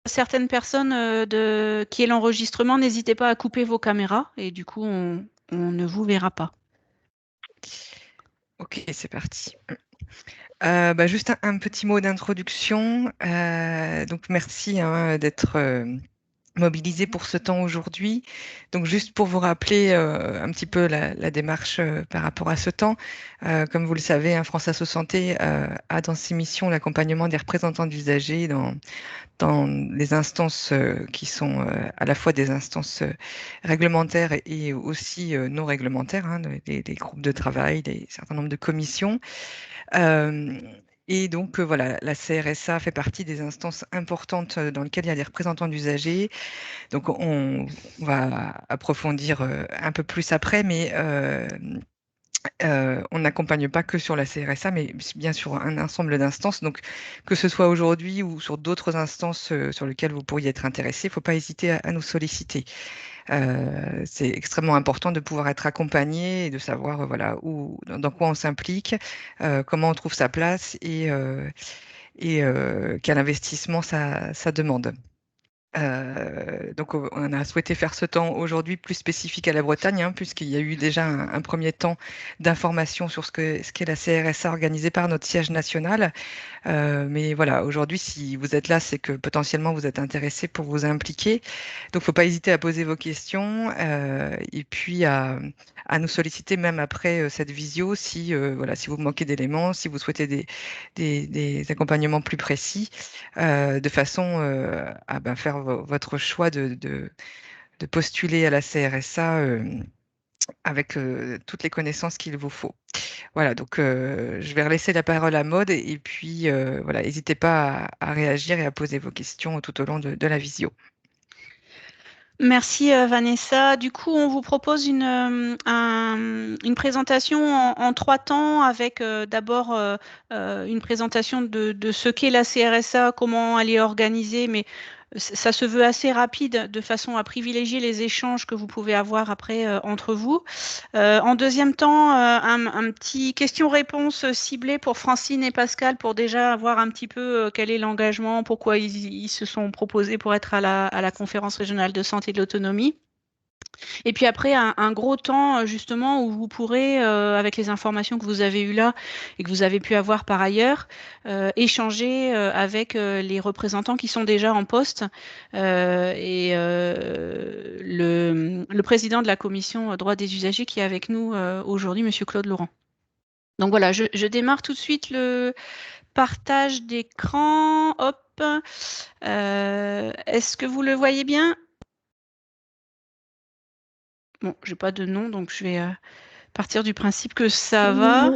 certaines personnes qui aient l'enregistrement, n'hésitez pas à couper vos caméras et du coup, on ne vous verra pas. Ok, c'est parti. Juste un petit mot d'introduction. Donc, merci hein, d'être mobilisé pour ce temps aujourd'hui. Donc, juste pour vous rappeler un petit peu la démarche par rapport à ce temps, comme vous le savez, hein, France Asso Santé a dans ses missions l'accompagnement des représentants d'usagers dans les instances qui sont à la fois des instances réglementaires et aussi non réglementaires, hein, des groupes de travail, des certain nombre de commissions. Euh, et donc, voilà, la CRSA fait partie des instances importantes dans lesquelles il y a des représentants d'usagers. Donc, on va approfondir un peu plus après, mais on n'accompagne pas que sur la CRSA, mais bien sur un ensemble d'instances. Donc, que ce soit aujourd'hui ou sur d'autres instances sur lesquelles vous pourriez être intéressé, il ne faut pas hésiter à nous solliciter. C'est extrêmement important de pouvoir être accompagné et de savoir voilà, dans quoi on s'implique, comment on trouve sa place et quel investissement ça demande. Donc, on a souhaité faire ce temps aujourd'hui plus spécifique à la Bretagne, hein, puisqu'il y a eu déjà un premier temps d'information sur ce qu'est la CRSA organisée par notre siège national. Mais voilà, aujourd'hui, si vous êtes là, c'est que potentiellement vous êtes intéressé pour vous impliquer. Donc, faut pas hésiter à poser vos questions et puis à nous solliciter même après cette visio si, voilà, si vous manquez d'éléments, si vous souhaitez des accompagnements plus précis, de façon à faire votre choix de postuler à la CRSA avec toutes les connaissances qu'il vous faut. Voilà, donc je vais relaisser la parole à Maude et puis voilà, n'hésitez pas à réagir et à poser vos questions tout au long de la visio. Merci Vanessa. Du coup, on vous propose une présentation en 3 temps avec d'abord une présentation de ce qu'est la CRSA, comment elle est organisée, mais ça se veut assez rapide de façon à privilégier les échanges que vous pouvez avoir après entre vous. En deuxième temps, un petit question-réponse ciblé pour Francine et Pascal pour déjà voir un petit peu quel est l'engagement, pourquoi ils se sont proposés pour être à la conférence régionale de santé de l'autonomie. Et puis après, un gros temps justement où vous pourrez, avec les informations que vous avez eues là et que vous avez pu avoir par ailleurs, échanger avec les représentants qui sont déjà en poste et le président de la commission droits des usagers qui est avec nous aujourd'hui, Monsieur Claude Laurent. Donc voilà, je démarre tout de suite le partage d'écran. Hop. Est-ce que vous le voyez bien? Bon, j'ai pas de nom, donc je vais partir du principe que ça va.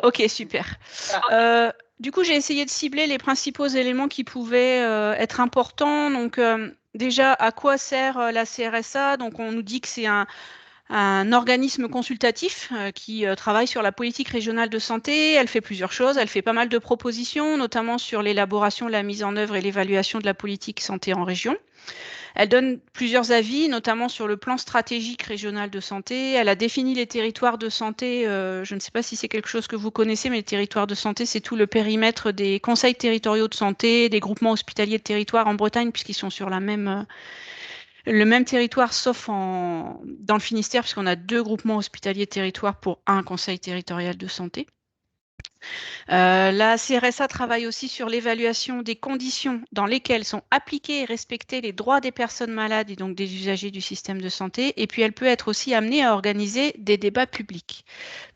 Ok, super. Du coup, j'ai essayé de cibler les principaux éléments qui pouvaient être importants. Donc, déjà, à quoi sert la CRSA? Donc, on nous dit que c'est un organisme consultatif qui travaille sur la politique régionale de santé. Elle fait plusieurs choses. Elle fait pas mal de propositions, notamment sur l'élaboration, la mise en œuvre et l'évaluation de la politique santé en région. Elle donne plusieurs avis, notamment sur le plan stratégique régional de santé. Elle a défini les territoires de santé. Je ne sais pas si c'est quelque chose que vous connaissez, mais les territoires de santé, c'est tout le périmètre des conseils territoriaux de santé, des groupements hospitaliers de territoire en Bretagne, puisqu'ils sont sur le même territoire, sauf dans le Finistère, puisqu'on a 2 groupements hospitaliers de territoire pour un conseil territorial de santé. La CRSA travaille aussi sur l'évaluation des conditions dans lesquelles sont appliqués et respectés les droits des personnes malades et donc des usagers du système de santé. Et puis, elle peut être aussi amenée à organiser des débats publics.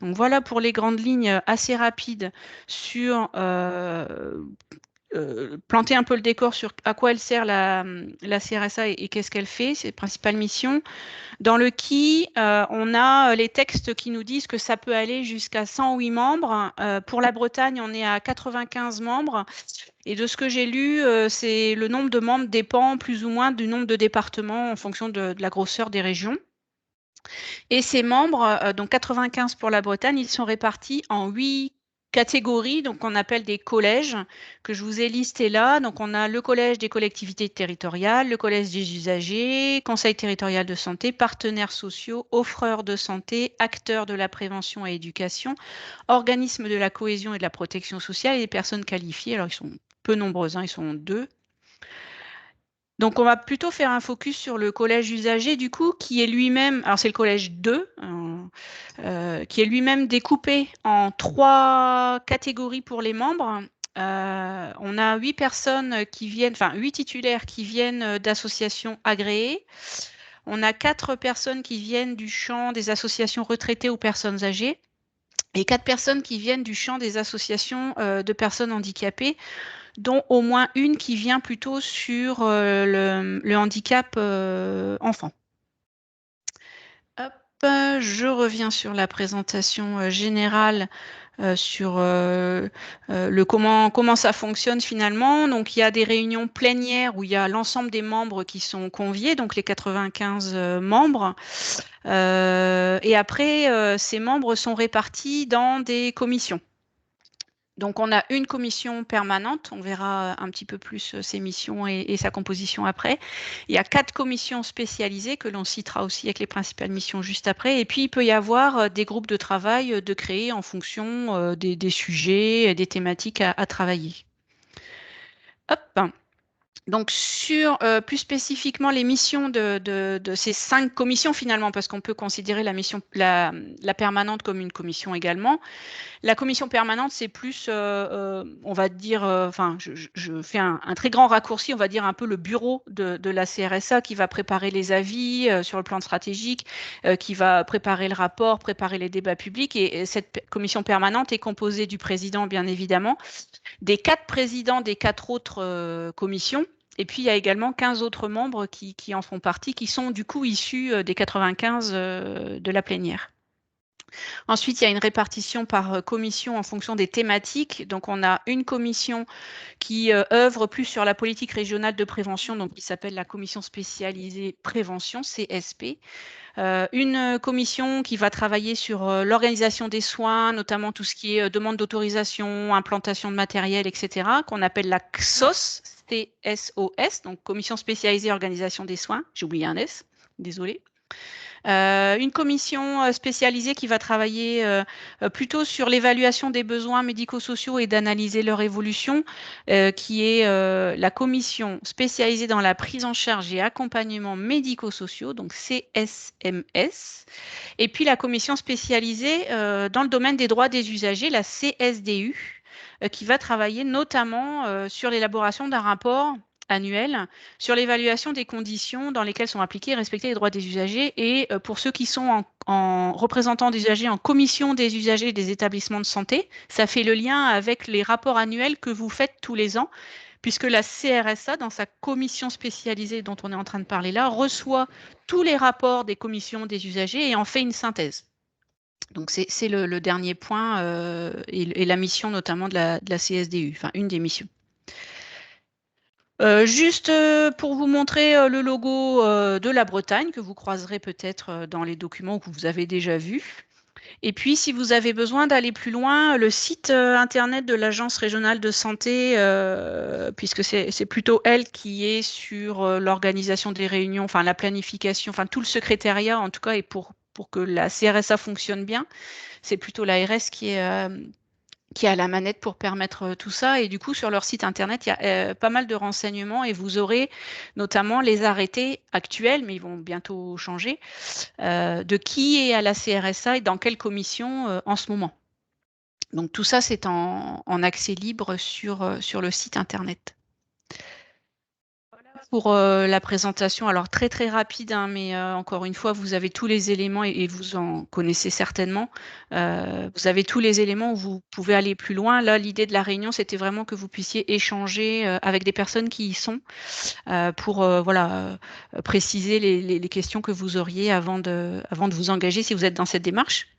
Donc, voilà pour les grandes lignes assez rapides sur planter un peu le décor sur à quoi elle sert la CRSA et qu'est-ce qu'elle fait, ses principales missions. Dans le qui, on a les textes qui nous disent que ça peut aller jusqu'à 108 membres. Pour la Bretagne, on est à 95 membres. Et de ce que j'ai lu, c'est le nombre de membres dépend plus ou moins du nombre de départements en fonction de la grosseur des régions. Et ces membres, donc 95 pour la Bretagne, ils sont répartis en 8 catégories, donc on appelle des collèges, que je vous ai listés là. Donc on a le collège des collectivités territoriales, le collège des usagers, conseil territorial de santé, partenaires sociaux, offreurs de santé, acteurs de la prévention et éducation, organismes de la cohésion et de la protection sociale et des personnes qualifiées. Alors ils sont peu nombreux, hein, ils sont 2. Donc, on va plutôt faire un focus sur le collège usager, du coup, qui est lui-même, alors c'est le collège 2, qui est lui-même découpé en 3 catégories pour les membres. On a 8 personnes qui viennent, enfin 8 titulaires qui viennent d'associations agréées. On a 4 personnes qui viennent du champ des associations retraitées ou personnes âgées et 4 personnes qui viennent du champ des associations de personnes handicapées, dont au moins une qui vient plutôt sur le handicap enfant. Hop, je reviens sur la présentation générale sur comment ça fonctionne finalement. Donc, il y a des réunions plénières où il y a l'ensemble des membres qui sont conviés, donc les 95 membres. Et après, ces membres sont répartis dans des commissions. Donc, on a une commission permanente, on verra un petit peu plus ses missions et sa composition après. Il y a 4 commissions spécialisées que l'on citera aussi avec les principales missions juste après. Et puis, il peut y avoir des groupes de travail de créer en fonction des sujets, des thématiques à travailler. Hop. Donc, sur plus spécifiquement les missions de ces 5 commissions finalement, parce qu'on peut considérer la permanente comme une commission également. La commission permanente, c'est plus, on va dire, enfin, je fais un très grand raccourci, on va dire un peu le bureau de la CRSA qui va préparer les avis sur le plan stratégique, qui va préparer le rapport, préparer les débats publics. Et cette commission permanente est composée du président, bien évidemment, des 4 présidents des 4 autres commissions. Et puis, il y a également 15 autres membres qui en font partie, qui sont du coup issus des 95 de la plénière. Ensuite, il y a une répartition par commission en fonction des thématiques. Donc, on a une commission qui œuvre plus sur la politique régionale de prévention, donc qui s'appelle la commission spécialisée prévention, CSP. Une commission qui va travailler sur l'organisation des soins, notamment tout ce qui est demande d'autorisation, implantation de matériel, etc., qu'on appelle la CSOS, CSOS, donc commission spécialisée organisation des soins. J'ai oublié un S, désolé. Une commission spécialisée qui va travailler plutôt sur l'évaluation des besoins médico-sociaux et d'analyser leur évolution, qui est la commission spécialisée dans la prise en charge et accompagnement médico-sociaux, donc CSMS, et puis la commission spécialisée dans le domaine des droits des usagers, la CSDU, qui va travailler notamment sur l'élaboration d'un rapport annuel sur l'évaluation des conditions dans lesquelles sont appliqués et respectés les droits des usagers. Et pour ceux qui sont en représentant des usagers en commission des usagers des établissements de santé, ça fait le lien avec les rapports annuels que vous faites tous les ans, puisque la CRSA, dans sa commission spécialisée dont on est en train de parler là, reçoit tous les rapports des commissions des usagers et en fait une synthèse. Donc, c'est le dernier point et la mission notamment de la CSDU, enfin une des missions. Juste pour vous montrer le logo de la Bretagne que vous croiserez peut-être dans les documents que vous avez déjà vus. Et puis, si vous avez besoin d'aller plus loin, le site internet de l'Agence régionale de santé, puisque c'est plutôt elle qui est sur l'organisation des réunions, enfin la planification, enfin tout le secrétariat en tout cas, et pour que la CRSA fonctionne bien, c'est plutôt l'ARS qui a la manette pour permettre tout ça. Et du coup, sur leur site internet, il y a pas mal de renseignements et vous aurez notamment les arrêtés actuels, mais ils vont bientôt changer, de qui est à la CRSA et dans quelle commission en ce moment. Donc tout ça, c'est en accès libre sur le site internet. Pour la présentation, alors très très rapide, hein, mais encore une fois, vous avez tous les éléments et vous en connaissez certainement. Vous avez tous les éléments où vous pouvez aller plus loin. Là, l'idée de la réunion, c'était vraiment que vous puissiez échanger avec des personnes qui y sont pour voilà, préciser les questions que vous auriez avant de vous engager si vous êtes dans cette démarche.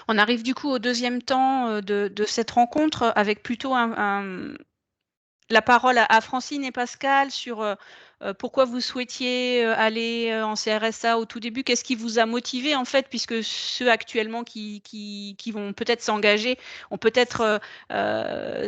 On arrive du coup au deuxième temps de cette rencontre avec plutôt la parole à Francine et Pascal sur pourquoi vous souhaitiez aller en CRSA au tout début. Qu'est-ce qui vous a motivé en fait, puisque ceux actuellement qui vont peut-être s'engager ont peut-être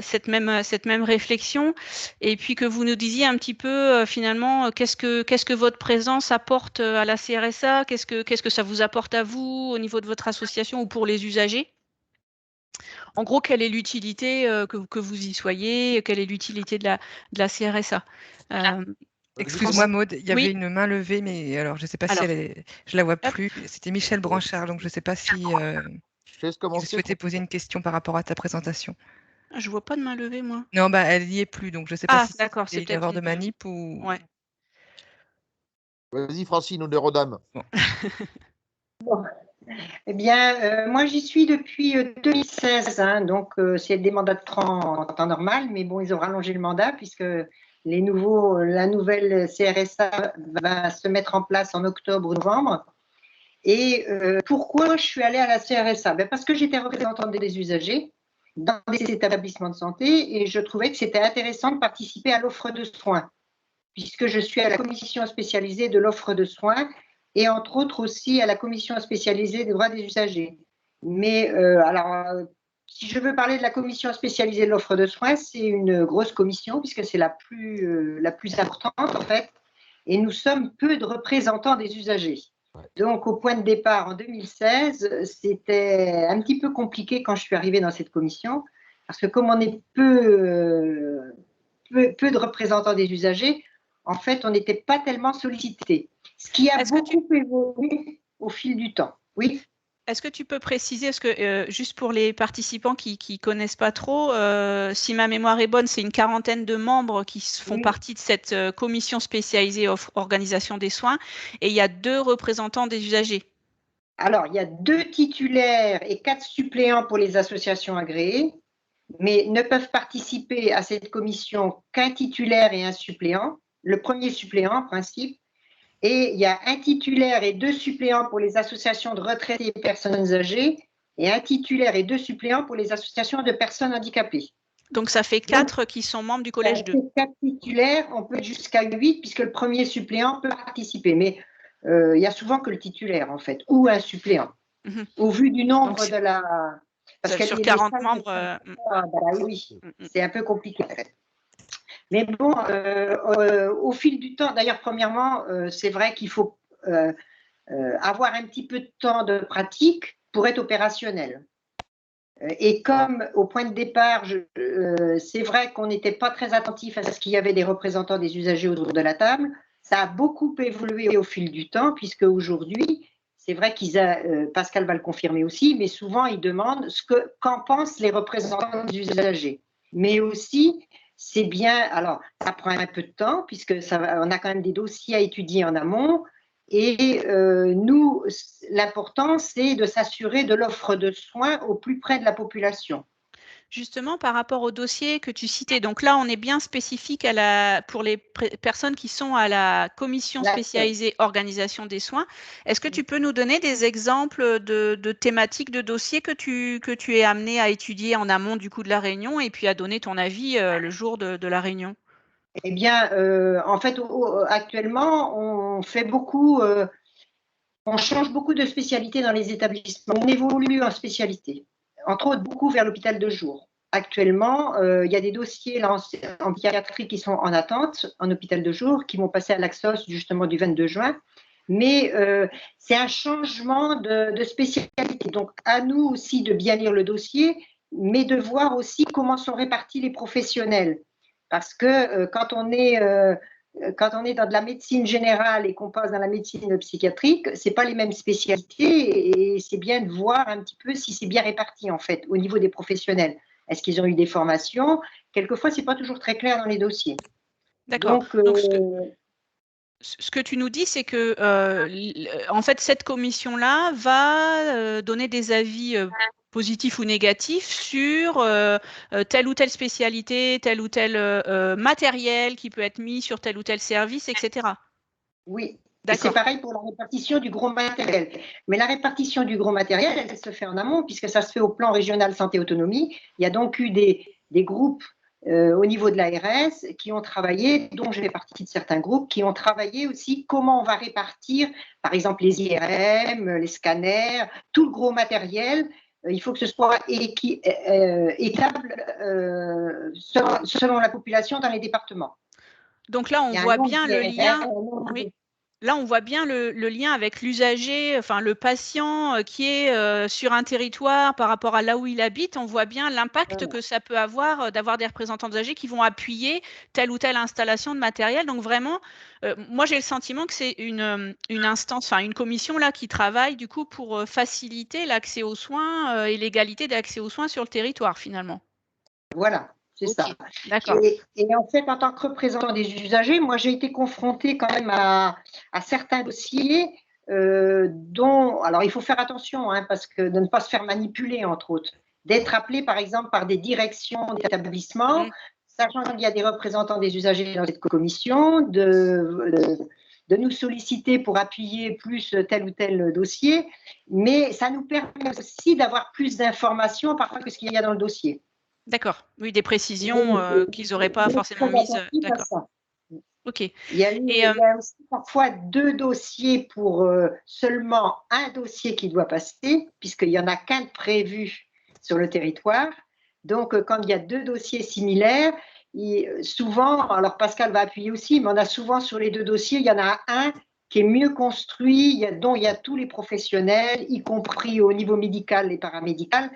cette même réflexion. Et puis que vous nous disiez un petit peu finalement qu'est-ce que votre présence apporte à la CRSA, qu'est-ce que ça vous apporte à vous au niveau de votre association ou pour les usagers. En gros, quelle est l'utilité que vous y soyez? Quelle est l'utilité de la CRSA? Excuse-moi Maud, il y avait Oui. une main levée, mais alors je ne sais pas si je la vois plus. C'était Michel Branchard, donc je ne sais pas si tu souhaitais poser une question par rapport à ta présentation. Je vois pas de main levée, moi. Non, elle n'y est plus, donc je ne sais pas si d'accord, c'est une erreur de manip ou. Ouais. Vas-y Francine, honneur aux dames. Bon. Eh bien, moi j'y suis depuis 2016, hein, donc c'est des mandats de 30 en temps normal, mais bon, ils ont rallongé le mandat puisque la nouvelle CRSA va se mettre en place en octobre ou novembre. Et pourquoi je suis allée à la CRSA? Parce que j'étais représentante des usagers dans des établissements de santé et je trouvais que c'était intéressant de participer à l'offre de soins, puisque je suis à la commission spécialisée de l'offre de soins et entre autres aussi à la commission spécialisée des droits des usagers. Mais si je veux parler de la commission spécialisée de l'offre de soins, c'est une grosse commission puisque c'est la plus importante en fait, et nous sommes peu de représentants des usagers. Donc au point de départ en 2016, c'était un petit peu compliqué quand je suis arrivée dans cette commission, parce que comme on est peu de représentants des usagers, en fait, on n'était pas tellement sollicité. Ce qui a beaucoup évolué au fil du temps. Oui. Est-ce que tu peux préciser, parce que juste pour les participants qui ne connaissent pas trop, si ma mémoire est bonne, c'est une quarantaine de membres qui font partie de cette commission spécialisée organisation des soins, et il y a 2 représentants des usagers. Alors, il y a 2 titulaires et 4 suppléants pour les associations agréées, mais ne peuvent participer à cette commission qu'un titulaire et un suppléant, le premier suppléant en principe. Et il y a un titulaire et 2 suppléants pour les associations de retraités et personnes âgées, et un titulaire et 2 suppléants pour les associations de personnes handicapées. Donc, ça fait 4 qui sont membres du collège 2. 4 titulaires, on peut être jusqu'à 8, puisque le premier suppléant peut participer. Mais il y a souvent que le titulaire, en fait, ou un suppléant. Au vu du nombre donc, de la... Parce que sur 40 membres... oui, c'est un peu compliqué. Mais bon, au fil du temps, d'ailleurs, premièrement, c'est vrai qu'il faut avoir un petit peu de temps de pratique pour être opérationnel. Et comme au point de départ, c'est vrai qu'on n'était pas très attentif à ce qu'il y avait des représentants des usagers autour de la table, ça a beaucoup évolué au fil du temps, puisque aujourd'hui, c'est vrai Pascal va le confirmer aussi, mais souvent ils demandent qu'en pensent les représentants des usagers. Mais aussi, c'est bien, alors ça prend un peu de temps, puisque on a quand même des dossiers à étudier en amont, et nous, l'important, c'est de s'assurer de l'offre de soins au plus près de la population. Justement, par rapport au dossier que tu citais, donc là, on est bien spécifique pour les personnes qui sont à la commission spécialisée organisation des soins. Est-ce que tu peux nous donner des exemples de thématiques de dossiers que tu es amené à étudier en amont du coup de la réunion et puis à donner ton avis le jour de la réunion? Eh bien, en fait, actuellement, on fait beaucoup, on change beaucoup de spécialités dans les établissements. On évolue en spécialité, entre autres beaucoup vers l'hôpital de jour. Actuellement, il y a des dossiers là, en psychiatrie qui sont en attente en hôpital de jour, qui vont passer à l'Axos justement du 22 juin. Mais c'est un changement de spécialité. Donc, à nous aussi de bien lire le dossier, mais de voir aussi comment sont répartis les professionnels. Parce que quand on est dans de la médecine générale et qu'on passe dans la médecine psychiatrique, ce n'est pas les mêmes spécialités et c'est bien de voir un petit peu si c'est bien réparti en fait au niveau des professionnels. Est-ce qu'ils ont eu des formations? Quelquefois, ce n'est pas toujours très clair dans les dossiers. D'accord. Donc, ce que tu nous dis, c'est que en fait, cette commission-là va donner des avis positifs ou négatifs sur telle ou telle spécialité, tel ou tel matériel qui peut être mis sur tel ou tel service, etc. Oui, c'est pareil pour la répartition du gros matériel. Mais la répartition du gros matériel, elle se fait en amont, puisque ça se fait au plan régional santé-autonomie. Il y a donc eu des groupes au niveau de l'ARS qui ont travaillé, dont je fais partie de certains groupes, qui ont travaillé aussi comment on va répartir, par exemple, les IRM, les scanners, tout le gros matériel. Il faut que ce soit équitable selon la population dans les départements. Donc là, on voit bien le lien. Oui. là, on voit bien le lien avec l'usager, enfin le patient qui est sur un territoire par rapport à là où il habite. On voit bien l'impact que ça peut avoir d'avoir des représentants d'usagers qui vont appuyer telle ou telle installation de matériel. Donc vraiment, moi j'ai le sentiment que c'est une instance, enfin une commission là qui travaille du coup pour faciliter l'accès aux soins et l'égalité d'accès aux soins sur le territoire finalement. Voilà, c'est ça. D'accord. Et en fait, en tant que représentant des usagers, moi, j'ai été confrontée quand même à certains dossiers dont, alors il faut faire attention, hein, parce que de ne pas se faire manipuler, entre autres, d'être appelé, par exemple, par des directions d'établissements, sachant qu'il y a des représentants des usagers dans cette commission, de nous solliciter pour appuyer plus tel ou tel dossier, mais ça nous permet aussi d'avoir plus d'informations parfois que ce qu'il y a dans le dossier. D'accord, oui, des précisions qu'ils n'auraient pas forcément mises. D'accord. Ok. Il y a aussi parfois 2 dossiers pour seulement un dossier qui doit passer, puisqu'il n'y en a qu'un de prévu sur le territoire. Donc, quand il y a 2 dossiers similaires, souvent, alors Pascal va appuyer aussi, mais on a souvent sur les 2 dossiers, il y en a un qui est mieux construit, dont il y a tous les professionnels, y compris au niveau médical et paramédical.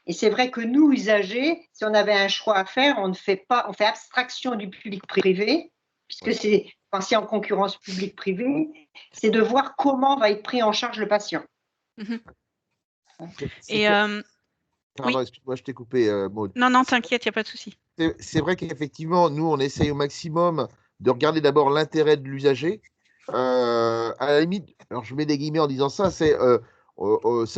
Et c'est vrai que nous, usagers, si on avait un choix à faire, on fait abstraction du public-privé, puisque quand c'est en concurrence public-privé, c'est de voir comment va être pris en charge le patient. Et pardon, excuse-moi, je t'ai coupé, Maud. Non, t'inquiète, il n'y a pas de souci. C'est vrai qu'effectivement, nous, on essaye au maximum de regarder d'abord l'intérêt de l'usager. À la limite, alors je mets des guillemets en disant ça, ça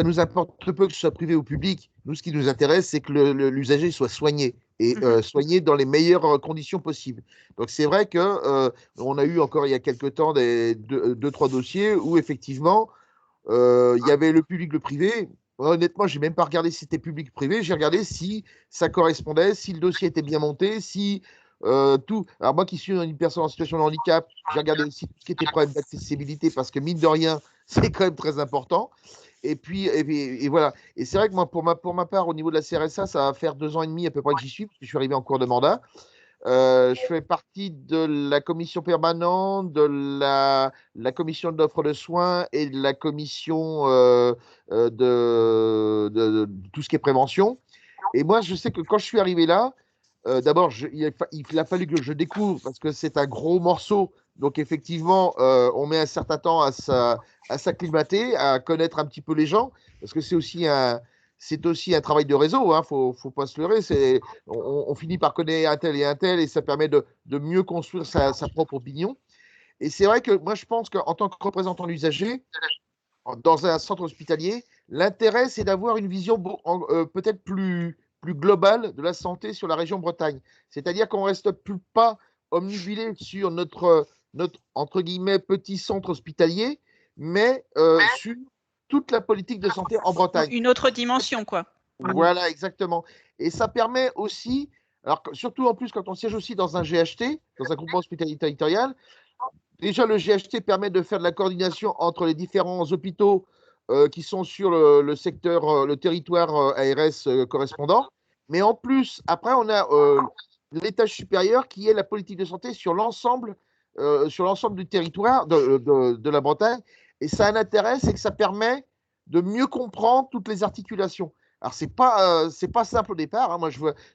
nous importe peu que ce soit privé ou public. Nous, ce qui nous intéresse, c'est que l'usager soit soigné et soigné dans les meilleures conditions possibles. Donc, c'est vrai que on a eu encore il y a quelques temps 2-3 dossiers où effectivement, il y avait le public, le privé. Honnêtement, je n'ai même pas regardé si c'était public ou privé. J'ai regardé si ça correspondait, si le dossier était bien monté, si tout. Alors, moi qui suis une personne en situation de handicap, j'ai regardé aussi tout ce qui était problème d'accessibilité parce que, mine de rien, c'est quand même très important. Et puis, et voilà. Et c'est vrai que moi, pour ma part, au niveau de la CRSA, ça va faire 2 ans et demi à peu près que j'y suis, parce que je suis arrivé en cours de mandat. Je fais partie de la commission permanente, de la commission d'offre de soins et de la commission de tout ce qui est prévention. Et moi, je sais que quand je suis arrivé là, d'abord, il a fallu que je découvre, parce que c'est un gros morceau. Donc, effectivement, on met un certain temps à s'acclimater, à connaître un petit peu les gens, parce que c'est aussi un travail de réseau, hein, faut pas se leurrer. On finit par connaître un tel, et ça permet de mieux construire sa propre opinion. Et c'est vrai que moi, je pense qu'en tant que représentant de l'usager, dans un centre hospitalier, l'intérêt, c'est d'avoir une vision peut-être plus globale de la santé sur la région Bretagne. C'est-à-dire qu'on ne reste plus pas omnibulé sur notre entre guillemets, petit centre hospitalier, mais sur toute la politique de santé en Bretagne. Une autre dimension, quoi. Voilà, exactement. Et ça permet aussi, alors surtout en plus quand on siège aussi dans un GHT, dans un groupement hospitalier territorial, déjà le GHT permet de faire de la coordination entre les différents hôpitaux qui sont sur le secteur, le territoire ARS correspondant. Mais en plus, après, on a l'étage supérieur qui est la politique de santé sur l'ensemble du territoire de la Bretagne. Et ça a un intérêt, c'est que ça permet de mieux comprendre toutes les articulations. Alors, c'est pas simple au départ. Hein. Moi,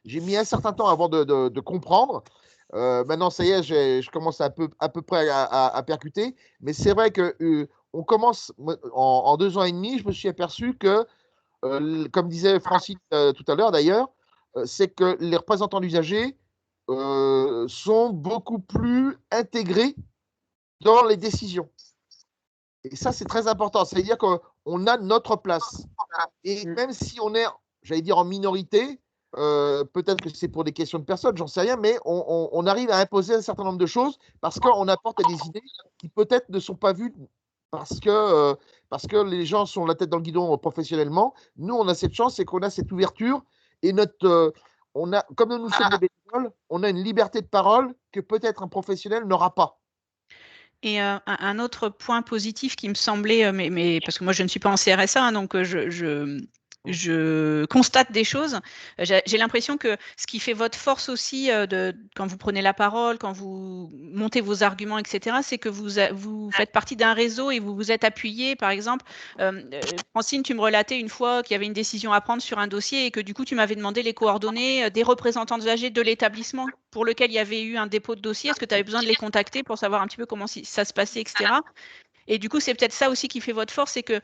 j'ai mis un certain temps avant de comprendre. Maintenant, ça y est, je commence à peu près à percuter. Mais c'est vrai que on commence en 2 ans et demi, je me suis aperçu que, comme disait Francine tout à l'heure d'ailleurs, c'est que les représentants d'usagers sont beaucoup plus intégrés dans les décisions. Et ça, c'est très important. C'est-à-dire qu'on a notre place. Et même si on est, j'allais dire, en minorité, peut-être que c'est pour des questions de personnes, j'en sais rien, mais on arrive à imposer un certain nombre de choses parce qu'on apporte des idées qui peut-être ne sont pas vues parce que les gens sont la tête dans le guidon professionnellement. Nous, on a cette chance, c'est qu'on a cette ouverture et comme nous sommes des bénévoles, on a une liberté de parole que peut-être un professionnel n'aura pas. Et un autre point positif qui me semblait, mais parce que moi je ne suis pas en CRSA, hein, donc je constate des choses. J'ai l'impression que ce qui fait votre force aussi, quand vous prenez la parole, quand vous montez vos arguments, etc., c'est que vous faites partie d'un réseau et vous vous êtes appuyé. Par exemple, Francine, tu me relatais une fois qu'il y avait une décision à prendre sur un dossier et que du coup, tu m'avais demandé les coordonnées des représentants âgés de l'établissement pour lequel il y avait eu un dépôt de dossier. Est-ce que tu avais besoin de les contacter pour savoir un petit peu comment ça se passait, etc. Et du coup, c'est peut-être ça aussi qui fait votre force, c'est que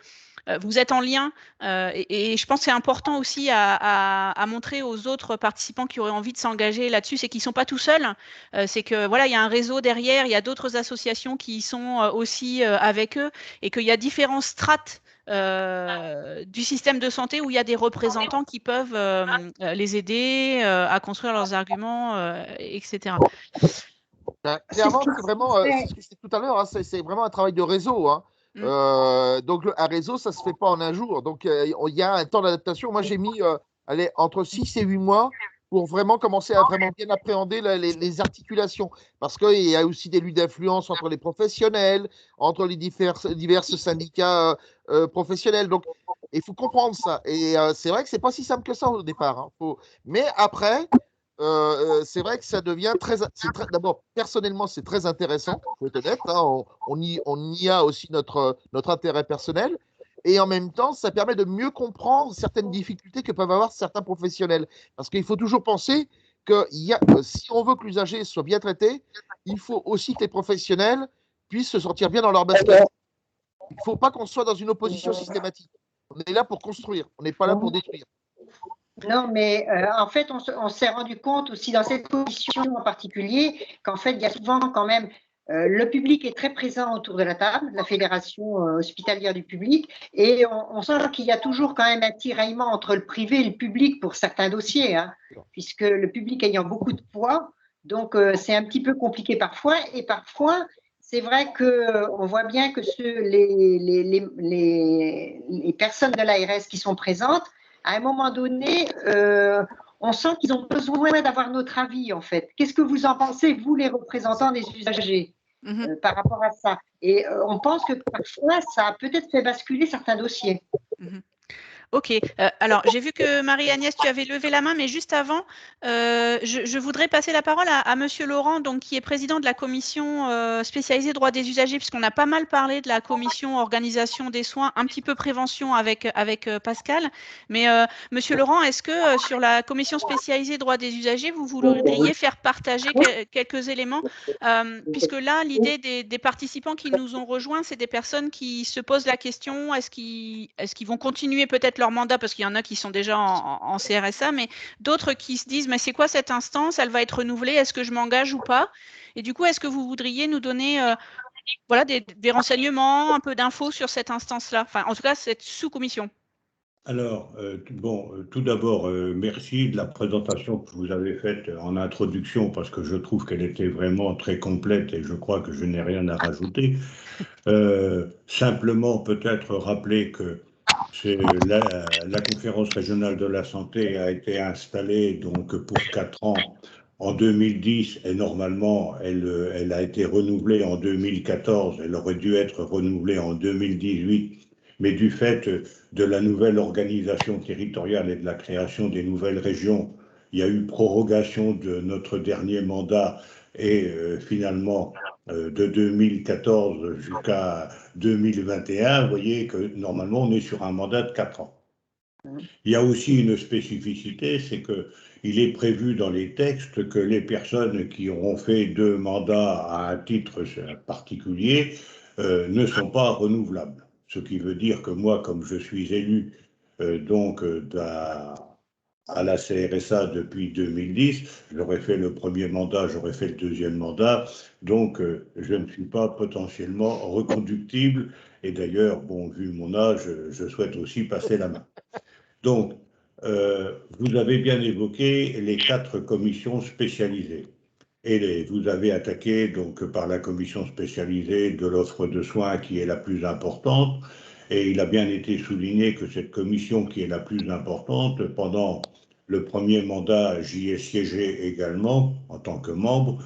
vous êtes en lien et je pense que c'est important aussi à montrer aux autres participants qui auraient envie de s'engager là-dessus, c'est qu'ils ne sont pas tout seuls, c'est que voilà, il y a un réseau derrière, il y a d'autres associations qui sont aussi avec eux et qu'il y a différentes strates du système de santé où il y a des représentants qui peuvent les aider à construire leurs arguments, etc. Clairement, c'est vraiment, c'est ce que je disais tout à l'heure, hein, c'est vraiment un travail de réseau. Hein. Donc, un réseau, ça ne se fait pas en un jour. Donc, il y a un temps d'adaptation. Moi, j'ai mis entre 6 et 8 mois pour vraiment commencer à vraiment bien appréhender les articulations. Parce qu'il y a aussi des luttes d'influence entre les professionnels, entre les divers syndicats professionnels. Donc, il faut comprendre ça. Et c'est vrai que ce n'est pas si simple que ça au départ. Hein. Mais après, c'est vrai que ça devient d'abord, personnellement, c'est très intéressant, il faut être honnête. Hein, on y a aussi notre intérêt personnel. Et en même temps, ça permet de mieux comprendre certaines difficultés que peuvent avoir certains professionnels. Parce qu'il faut toujours penser que si on veut que l'usager soit bien traité, il faut aussi que les professionnels puissent se sentir bien dans leur basket. Il ne faut pas qu'on soit dans une opposition systématique. On est là pour construire, on n'est pas là pour détruire. Non, mais en fait, on s'est rendu compte aussi dans cette commission en particulier qu'en fait, il y a souvent quand même, le public est très présent autour de la table, la fédération hospitalière du public, et on sent qu'il y a toujours quand même un tiraillement entre le privé et le public pour certains dossiers, hein, puisque le public ayant beaucoup de poids, donc c'est un petit peu compliqué parfois, et parfois, c'est vrai qu'on voit bien que les personnes de l'ARS qui sont présentes, à un moment donné, on sent qu'ils ont besoin d'avoir notre avis, en fait. Qu'est-ce que vous en pensez, vous, les représentants des usagers, par rapport à ça? Et on pense que parfois, ça a peut-être fait basculer certains dossiers. Ok, alors j'ai vu que Marie-Agnès, tu avais levé la main, mais juste avant, je voudrais passer la parole à Monsieur Laurent, donc, qui est président de la commission spécialisée droit des usagers, puisqu'on a pas mal parlé de la commission organisation des soins, un petit peu prévention avec Pascal. Mais Monsieur Laurent, est-ce que sur la commission spécialisée droit des usagers, vous voudriez faire partager quelques éléments, puisque là, l'idée des participants qui nous ont rejoints, c'est des personnes qui se posent la question, est-ce qu'ils vont continuer peut-être leur mandat, parce qu'il y en a qui sont déjà en CRSA, mais d'autres qui se disent, mais c'est quoi cette instance? Elle va être renouvelée, est-ce que je m'engage ou pas? Et du coup, est-ce que vous voudriez nous donner voilà, des renseignements, un peu d'infos sur cette instance-là, enfin, en tout cas, cette sous-commission? Alors, tout d'abord, merci de la présentation que vous avez faite en introduction, parce que je trouve qu'elle était vraiment très complète et je crois que je n'ai rien à rajouter. Simplement, peut-être rappeler que la conférence régionale de la santé a été installée donc pour 4 ans en 2010 et normalement elle a été renouvelée en 2014. Elle aurait dû être renouvelée en 2018, mais du fait de la nouvelle organisation territoriale et de la création des nouvelles régions, il y a eu prorogation de notre dernier mandat et finalement de 2014 jusqu'à 2021, vous voyez que normalement on est sur un mandat de 4 ans. Il y a aussi une spécificité, c'est qu'il est prévu dans les textes que les personnes qui auront fait 2 mandats à un titre particulier ne sont pas renouvelables. Ce qui veut dire que moi, comme je suis élu à la CRSA depuis 2010, j'aurais fait le premier mandat, j'aurais fait le deuxième mandat, donc je ne suis pas potentiellement reconductible, et d'ailleurs, bon, vu mon âge, je souhaite aussi passer la main. Donc, vous avez bien évoqué les 4 commissions spécialisées, et vous avez attaqué donc par la commission spécialisée de l'offre de soins qui est la plus importante, et il a bien été souligné que cette commission qui est la plus importante, pendant le premier mandat, j'y ai siégé également en tant que membre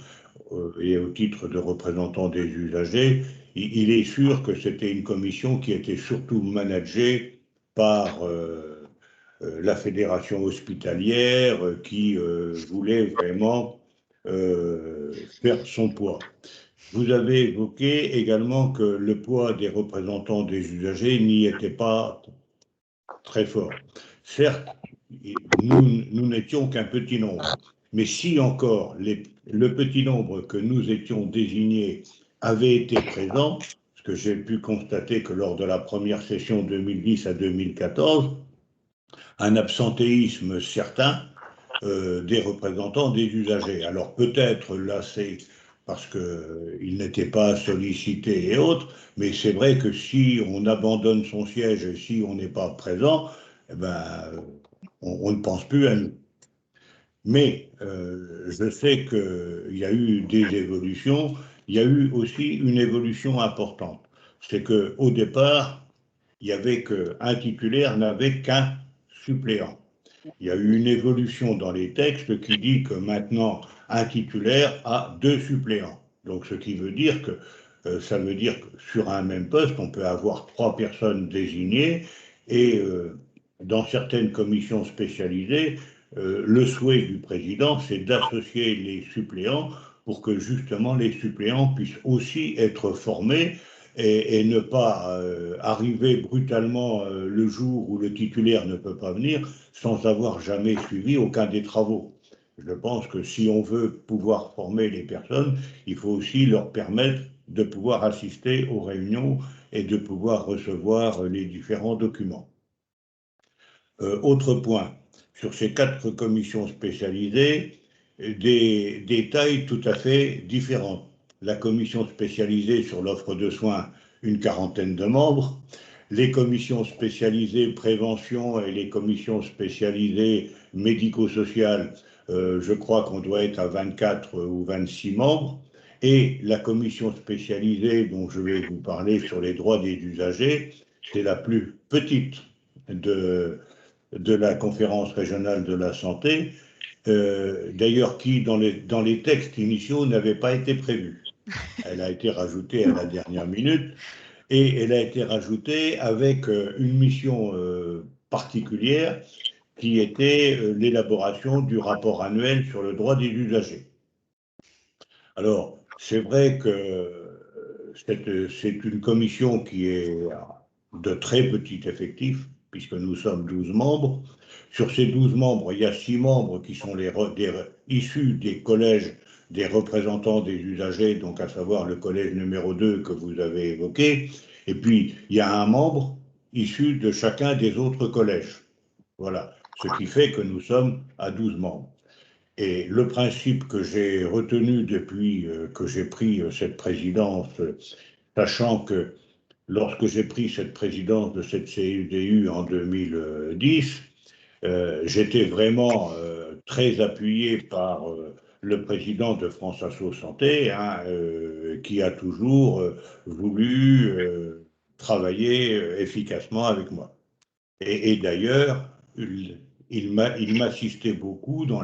et au titre de représentant des usagers. Il est sûr que c'était une commission qui était surtout managée par la fédération hospitalière qui voulait vraiment faire son poids. Vous avez évoqué également que le poids des représentants des usagers n'y était pas très fort. Certes, nous n'étions qu'un petit nombre, mais si encore le petit nombre que nous étions désignés avait été présent, ce que j'ai pu constater que lors de la première session 2010 à 2014, un absentéisme certain des représentants des usagers. Alors peut-être là, c'est parce qu'ils n'étaient pas sollicités et autres, mais c'est vrai que si on abandonne son siège et si on n'est pas présent, eh ben, on ne pense plus à nous. Mais je sais qu'il y a eu des évolutions. Il y a eu aussi une évolution importante. C'est qu'au départ, il n'y avait qu'un titulaire n'avait qu'un suppléant. Il y a eu une évolution dans les textes qui dit que maintenant, un titulaire a 2 suppléants. Donc, ce qui veut dire que ça veut dire que sur un même poste, on peut avoir 3 personnes désignées et dans certaines commissions spécialisées, le souhait du président, c'est d'associer les suppléants pour que justement les suppléants puissent aussi être formés et ne pas arriver brutalement le jour où le titulaire ne peut pas venir sans avoir jamais suivi aucun des travaux. Je pense que si on veut pouvoir former les personnes, il faut aussi leur permettre de pouvoir assister aux réunions et de pouvoir recevoir les différents documents. Autre point, sur ces 4 commissions spécialisées, des tailles tout à fait différentes. La commission spécialisée sur l'offre de soins, une 40aine de membres. Les commissions spécialisées prévention et les commissions spécialisées médico-sociales, je crois qu'on doit être à 24 ou 26 membres. Et la commission spécialisée dont je vais vous parler sur les droits des usagers, c'est la plus petite de la conférence régionale de la santé, d'ailleurs qui, dans les textes initiaux, n'avait pas été prévue. Elle a été rajoutée à la dernière minute, et elle a été rajoutée avec une mission particulière qui était l'élaboration du rapport annuel sur le droit des usagers. Alors, c'est vrai que c'est une commission qui est de très petit effectif, puisque nous sommes 12 membres. Sur ces 12 membres, il y a 6 membres qui sont issus des collèges des représentants des usagers, donc à savoir le collège numéro 2 que vous avez évoqué. Et puis, il y a un membre issu de chacun des autres collèges. Voilà, ce qui fait que nous sommes à 12 membres. Et le principe que j'ai retenu depuis que j'ai pris cette présidence, sachant que lorsque j'ai pris cette présidence de cette CUDU en 2010, j'étais vraiment très appuyé par le président de France Asso Santé, hein, qui a toujours voulu travailler efficacement avec moi. Et d'ailleurs, il m'assistait beaucoup dans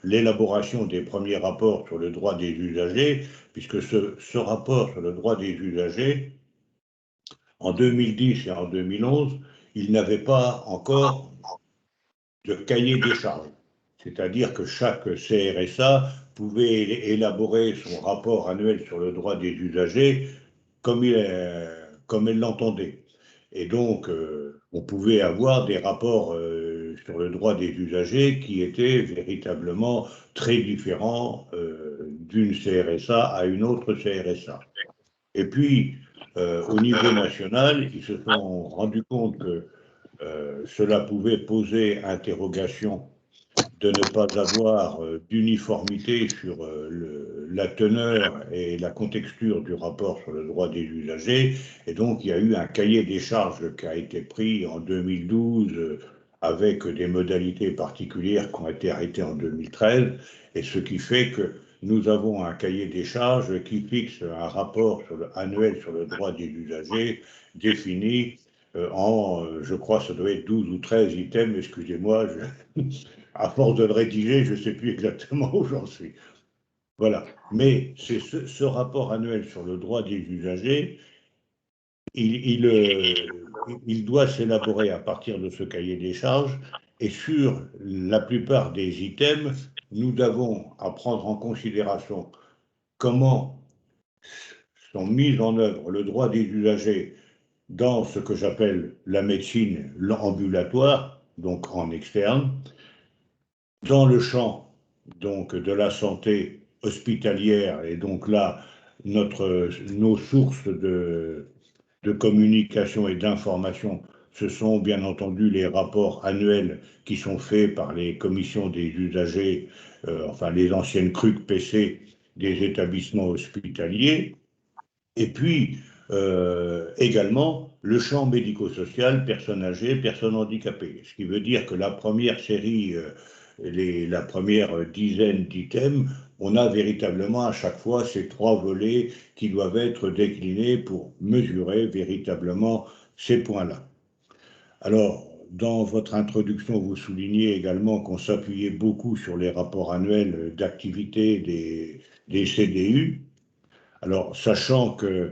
l'élaboration des premiers rapports sur le droit des usagers, puisque ce rapport sur le droit des usagers, en 2010 et en 2011, il n'avait pas encore de cahier des charges. C'est-à-dire que chaque CRSA pouvait élaborer son rapport annuel sur le droit des usagers comme elle l'entendait. Et donc, on pouvait avoir des rapports sur le droit des usagers qui étaient véritablement très différents d'une CRSA à une autre CRSA. Et puis, au niveau national, ils se sont rendus compte que cela pouvait poser interrogation de ne pas avoir d'uniformité sur la teneur et la contexture du rapport sur le droit des usagers. Et donc, il y a eu un cahier des charges qui a été pris en 2012 avec des modalités particulières qui ont été arrêtées en 2013. Et ce qui fait que nous avons un cahier des charges qui fixe un rapport annuel sur le droit des usagers défini je crois que ça doit être 12 ou 13 items, excusez-moi, à force de le rédiger, je ne sais plus exactement où j'en suis. Voilà. Mais c'est ce rapport annuel sur le droit des usagers il doit s'élaborer à partir de ce cahier des charges, et sur la plupart des items, nous avons à prendre en considération comment sont mis en œuvre le droit des usagers dans ce que j'appelle la médecine ambulatoire, donc en externe, dans le champ donc de la santé hospitalière, et donc là nos sources de communication et d'information, ce sont bien entendu les rapports annuels qui sont faits par les commissions des usagers, enfin les anciennes CRUC-PC des établissements hospitaliers, et puis également le champ médico-social, personnes âgées, personnes handicapées. Ce qui veut dire que la première série, la première dizaine d'items, on a véritablement à chaque fois ces 3 volets qui doivent être déclinés pour mesurer véritablement ces points-là. Alors, dans votre introduction, vous soulignez également qu'on s'appuyait beaucoup sur les rapports annuels d'activité des CDU. Alors, sachant que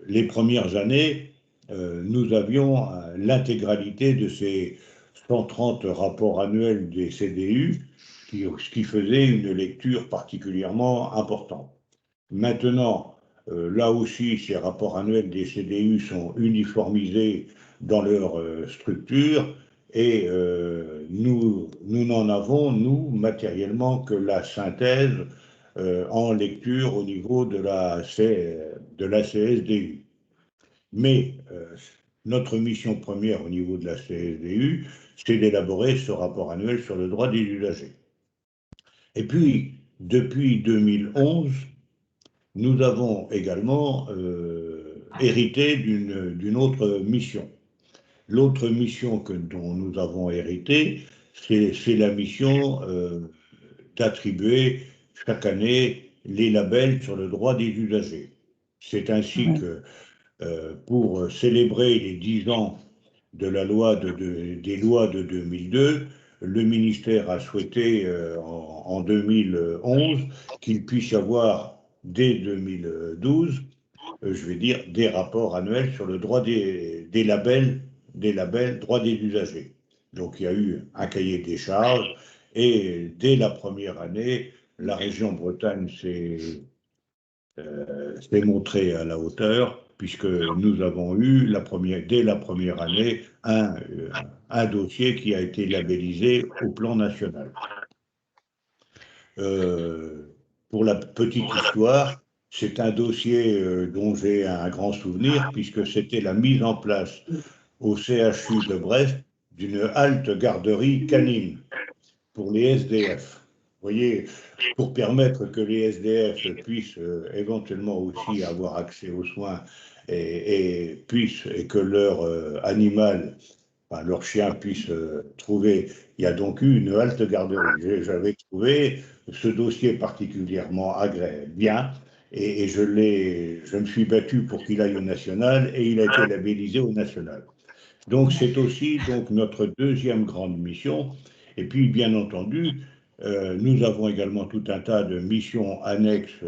les premières années, nous avions l'intégralité de ces 130 rapports annuels des CDU, ce qui faisait une lecture particulièrement importante. Maintenant, là aussi, ces rapports annuels des CDU sont uniformisés dans leur structure, et nous n'en avons, nous, matériellement, que la synthèse en lecture au niveau de la CSDU. Mais notre mission première au niveau de la CSDU, c'est d'élaborer ce rapport annuel sur le droit des usagers. Et puis, depuis 2011, nous avons également hérité d'une autre mission. L'autre mission dont nous avons hérité, c'est la mission d'attribuer chaque année les labels sur le droit des usagers. C'est ainsi que, pour célébrer les 10 ans de la loi des lois de 2002, le ministère a souhaité en 2011 qu'il puisse y avoir dès 2012, je vais dire, des rapports annuels sur le droit des labels droit des usagers. Donc il y a eu un cahier des charges, et dès la première année, la région Bretagne s'est montrée à la hauteur, puisque nous avons eu dès la première année un dossier qui a été labellisé au plan national. Pour la petite histoire, c'est un dossier dont j'ai un grand souvenir, puisque c'était la mise en place au CHU de Brest d'une halte garderie canine pour les SDF. Vous voyez, pour permettre que les SDF puissent éventuellement aussi avoir accès aux soins, et que leur animal, enfin, leur chien puisse trouver. Il y a donc eu une halte garderie. J'avais trouvé ce dossier particulièrement bien, et je me suis battu pour qu'il aille au national, et il a été labellisé au national. Donc c'est aussi notre deuxième grande mission. Et puis bien entendu, nous avons également tout un tas de missions annexes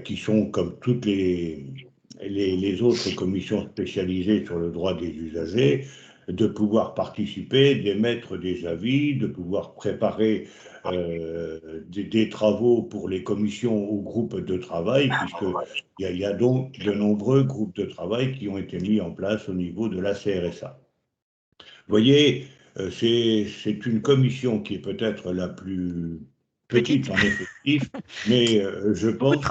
qui sont comme toutes les autres commissions spécialisées sur le droit des usagers, de pouvoir participer, d'émettre des avis, de pouvoir préparer des travaux pour les commissions ou groupes de travail, puisqu'il y a donc de nombreux groupes de travail qui ont été mis en place au niveau de la CRSA. Vous voyez, c'est une commission qui est peut-être la plus petite en effectif, mais je pense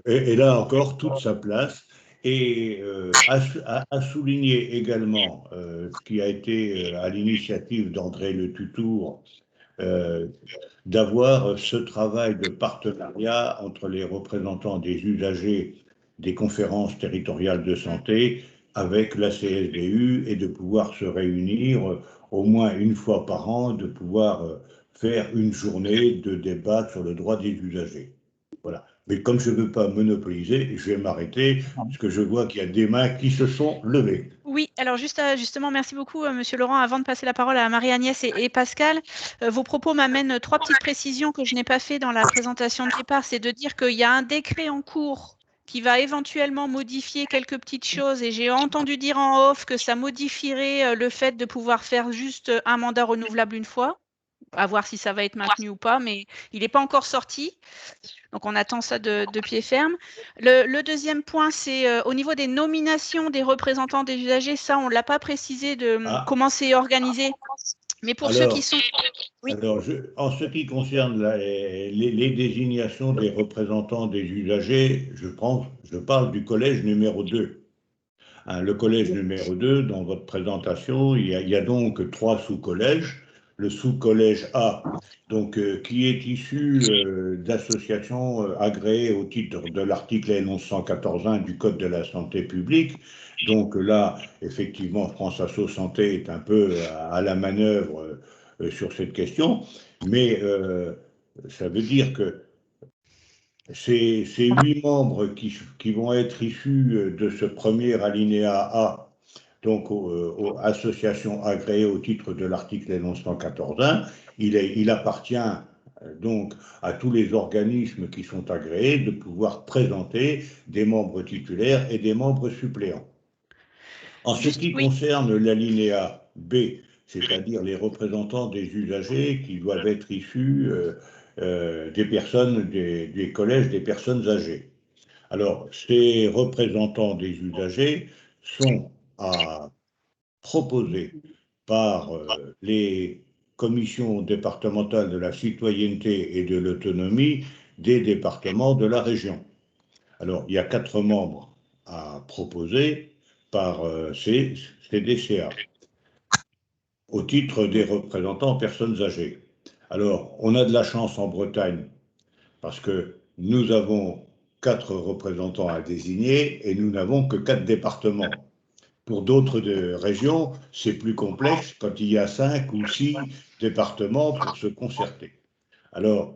qu'elle a encore toute sa place. Et à souligner également ce qui a été à l'initiative d'André Le Tutour, d'avoir ce travail de partenariat entre les représentants des usagers des conférences territoriales de santé avec la CSDU, et de pouvoir se réunir au moins une fois par an, de pouvoir faire une journée de débat sur le droit des usagers. Voilà. Mais comme je ne veux pas monopoliser, je vais m'arrêter, parce que je vois qu'il y a des mains qui se sont levées. Oui, alors justement, merci beaucoup, Monsieur Laurent. Avant de passer la parole à Marie-Agnès et Pascal, vos propos m'amènent 3 petites précisions que je n'ai pas fait dans la présentation de départ. C'est de dire qu'il y a un décret en cours qui va éventuellement modifier quelques petites choses. Et j'ai entendu dire en off que ça modifierait le fait de pouvoir faire juste un mandat renouvelable une fois. À voir si ça va être maintenu ou pas, mais il n'est pas encore sorti. Donc, on attend ça de pied ferme. Le deuxième point, c'est au niveau des nominations des représentants des usagers. Ça, on ne l'a pas précisé de comment c'est organisé. Mais pour ceux qui sont… Oui. Alors, en ce qui concerne les désignations des représentants des usagers, je parle du collège numéro 2. Le collège numéro 2, dans votre présentation, il y a donc 3 sous-collèges. Le sous-collège A, donc, qui est issu d'associations agréées au titre de l'article L1114.1 du Code de la santé publique. Donc là, effectivement, France Asso Santé est un peu à la manœuvre sur cette question, mais ça veut dire que ces 8 membres qui vont être issus de ce premier alinéa A, donc aux associations agréées au titre de l'article L1114.1, il appartient donc à tous les organismes qui sont agréés de pouvoir présenter des membres titulaires et des membres suppléants. En ce qui concerne l'alinéa B, c'est-à-dire les représentants des usagers qui doivent être issus des personnes, des collèges des personnes âgées. Alors, ces représentants des usagers sont à proposer par les commissions départementales de la citoyenneté et de l'autonomie des départements de la région. Alors, il y a 4 membres à proposer par ces CDCA au titre des représentants personnes âgées. Alors, on a de la chance en Bretagne parce que nous avons 4 représentants à désigner et nous n'avons que 4 départements. Pour d'autres régions, c'est plus complexe quand il y a 5 ou 6 départements pour se concerter. Alors,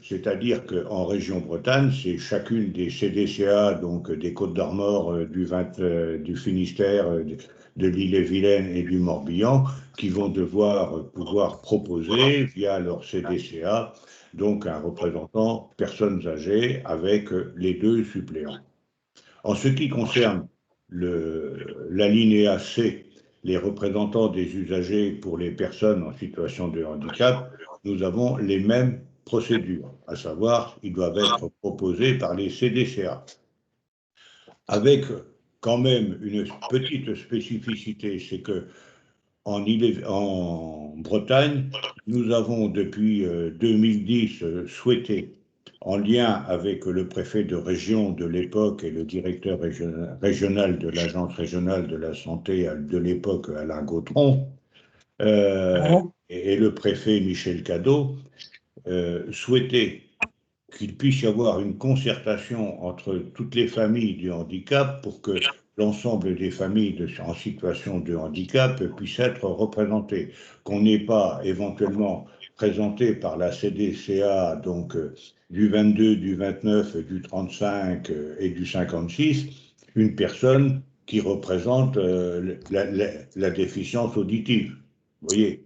c'est-à-dire qu'en région Bretagne, c'est chacune des CDCA, donc des Côtes-d'Armor, du Finistère, de l'Ille-et-Vilaine et du Morbihan, qui vont devoir pouvoir proposer via leur CDCA donc un représentant personnes âgées avec les 2 suppléants. En ce qui concerne l'alinéa C, les représentants des usagers pour les personnes en situation de handicap, nous avons les mêmes procédures, à savoir, ils doivent être proposés par les CDCA. Avec quand même une petite spécificité, c'est que en Bretagne, nous avons depuis 2010 souhaité, en lien avec le préfet de région de l'époque et le directeur régional de l'Agence régionale de la santé de l'époque, Alain Gautron, et le préfet Michel Cadot, souhaiter qu'il puisse y avoir une concertation entre toutes les familles du handicap pour que l'ensemble des familles en situation de handicap puissent être représentées, qu'on n'ait pas éventuellement présenté par la CDCA, donc du 22, du 29, du 35 et du 56, une personne qui représente la déficience auditive. Vous voyez ?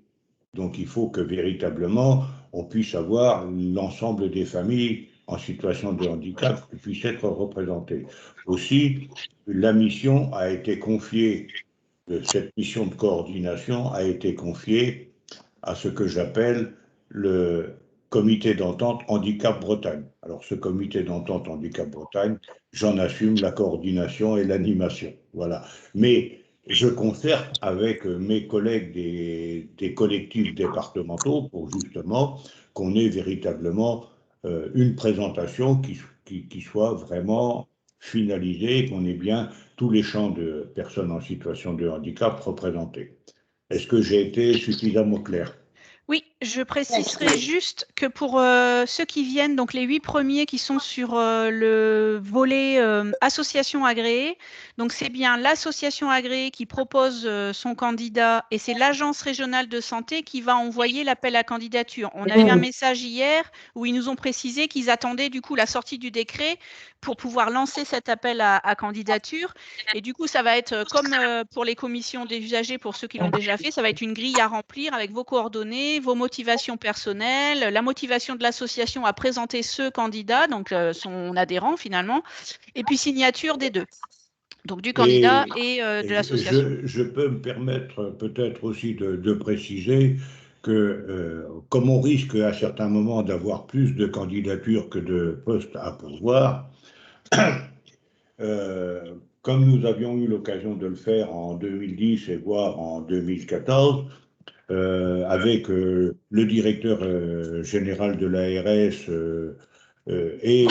Donc il faut que véritablement on puisse avoir l'ensemble des familles en situation de handicap qui puissent être représentées. Aussi, la mission a été confiée, cette mission de coordination a été confiée à ce que j'appelle le comité d'entente Handicap Bretagne. Alors ce comité d'entente Handicap Bretagne, j'en assume la coordination et l'animation. Voilà. Mais je concerte avec mes collègues des collectifs départementaux pour justement qu'on ait véritablement une présentation qui soit vraiment finalisée, qu'on ait bien tous les champs de personnes en situation de handicap représentés. Est-ce que j'ai été suffisamment clair ? Oui, je préciserai juste que pour ceux qui viennent, donc les 8 premiers qui sont sur le volet association agréée, donc c'est bien l'association agréée qui propose son candidat et c'est l'agence régionale de santé qui va envoyer l'appel à candidature. On a eu un message hier où ils nous ont précisé qu'ils attendaient du coup la sortie du décret pour pouvoir lancer cet appel à candidature. Et du coup, ça va être comme pour les commissions des usagers, pour ceux qui l'ont déjà fait, ça va être une grille à remplir avec vos coordonnées, vos mots motivation personnelle, la motivation de l'association à présenter ce candidat, donc son adhérent finalement, et puis signature des deux. Donc du candidat et de l'association. Je peux me permettre peut-être aussi de préciser que comme on risque à certains moments d'avoir plus de candidatures que de postes à pourvoir, comme nous avions eu l'occasion de le faire en 2010 et voire en 2014, avec le directeur général de l'ARS et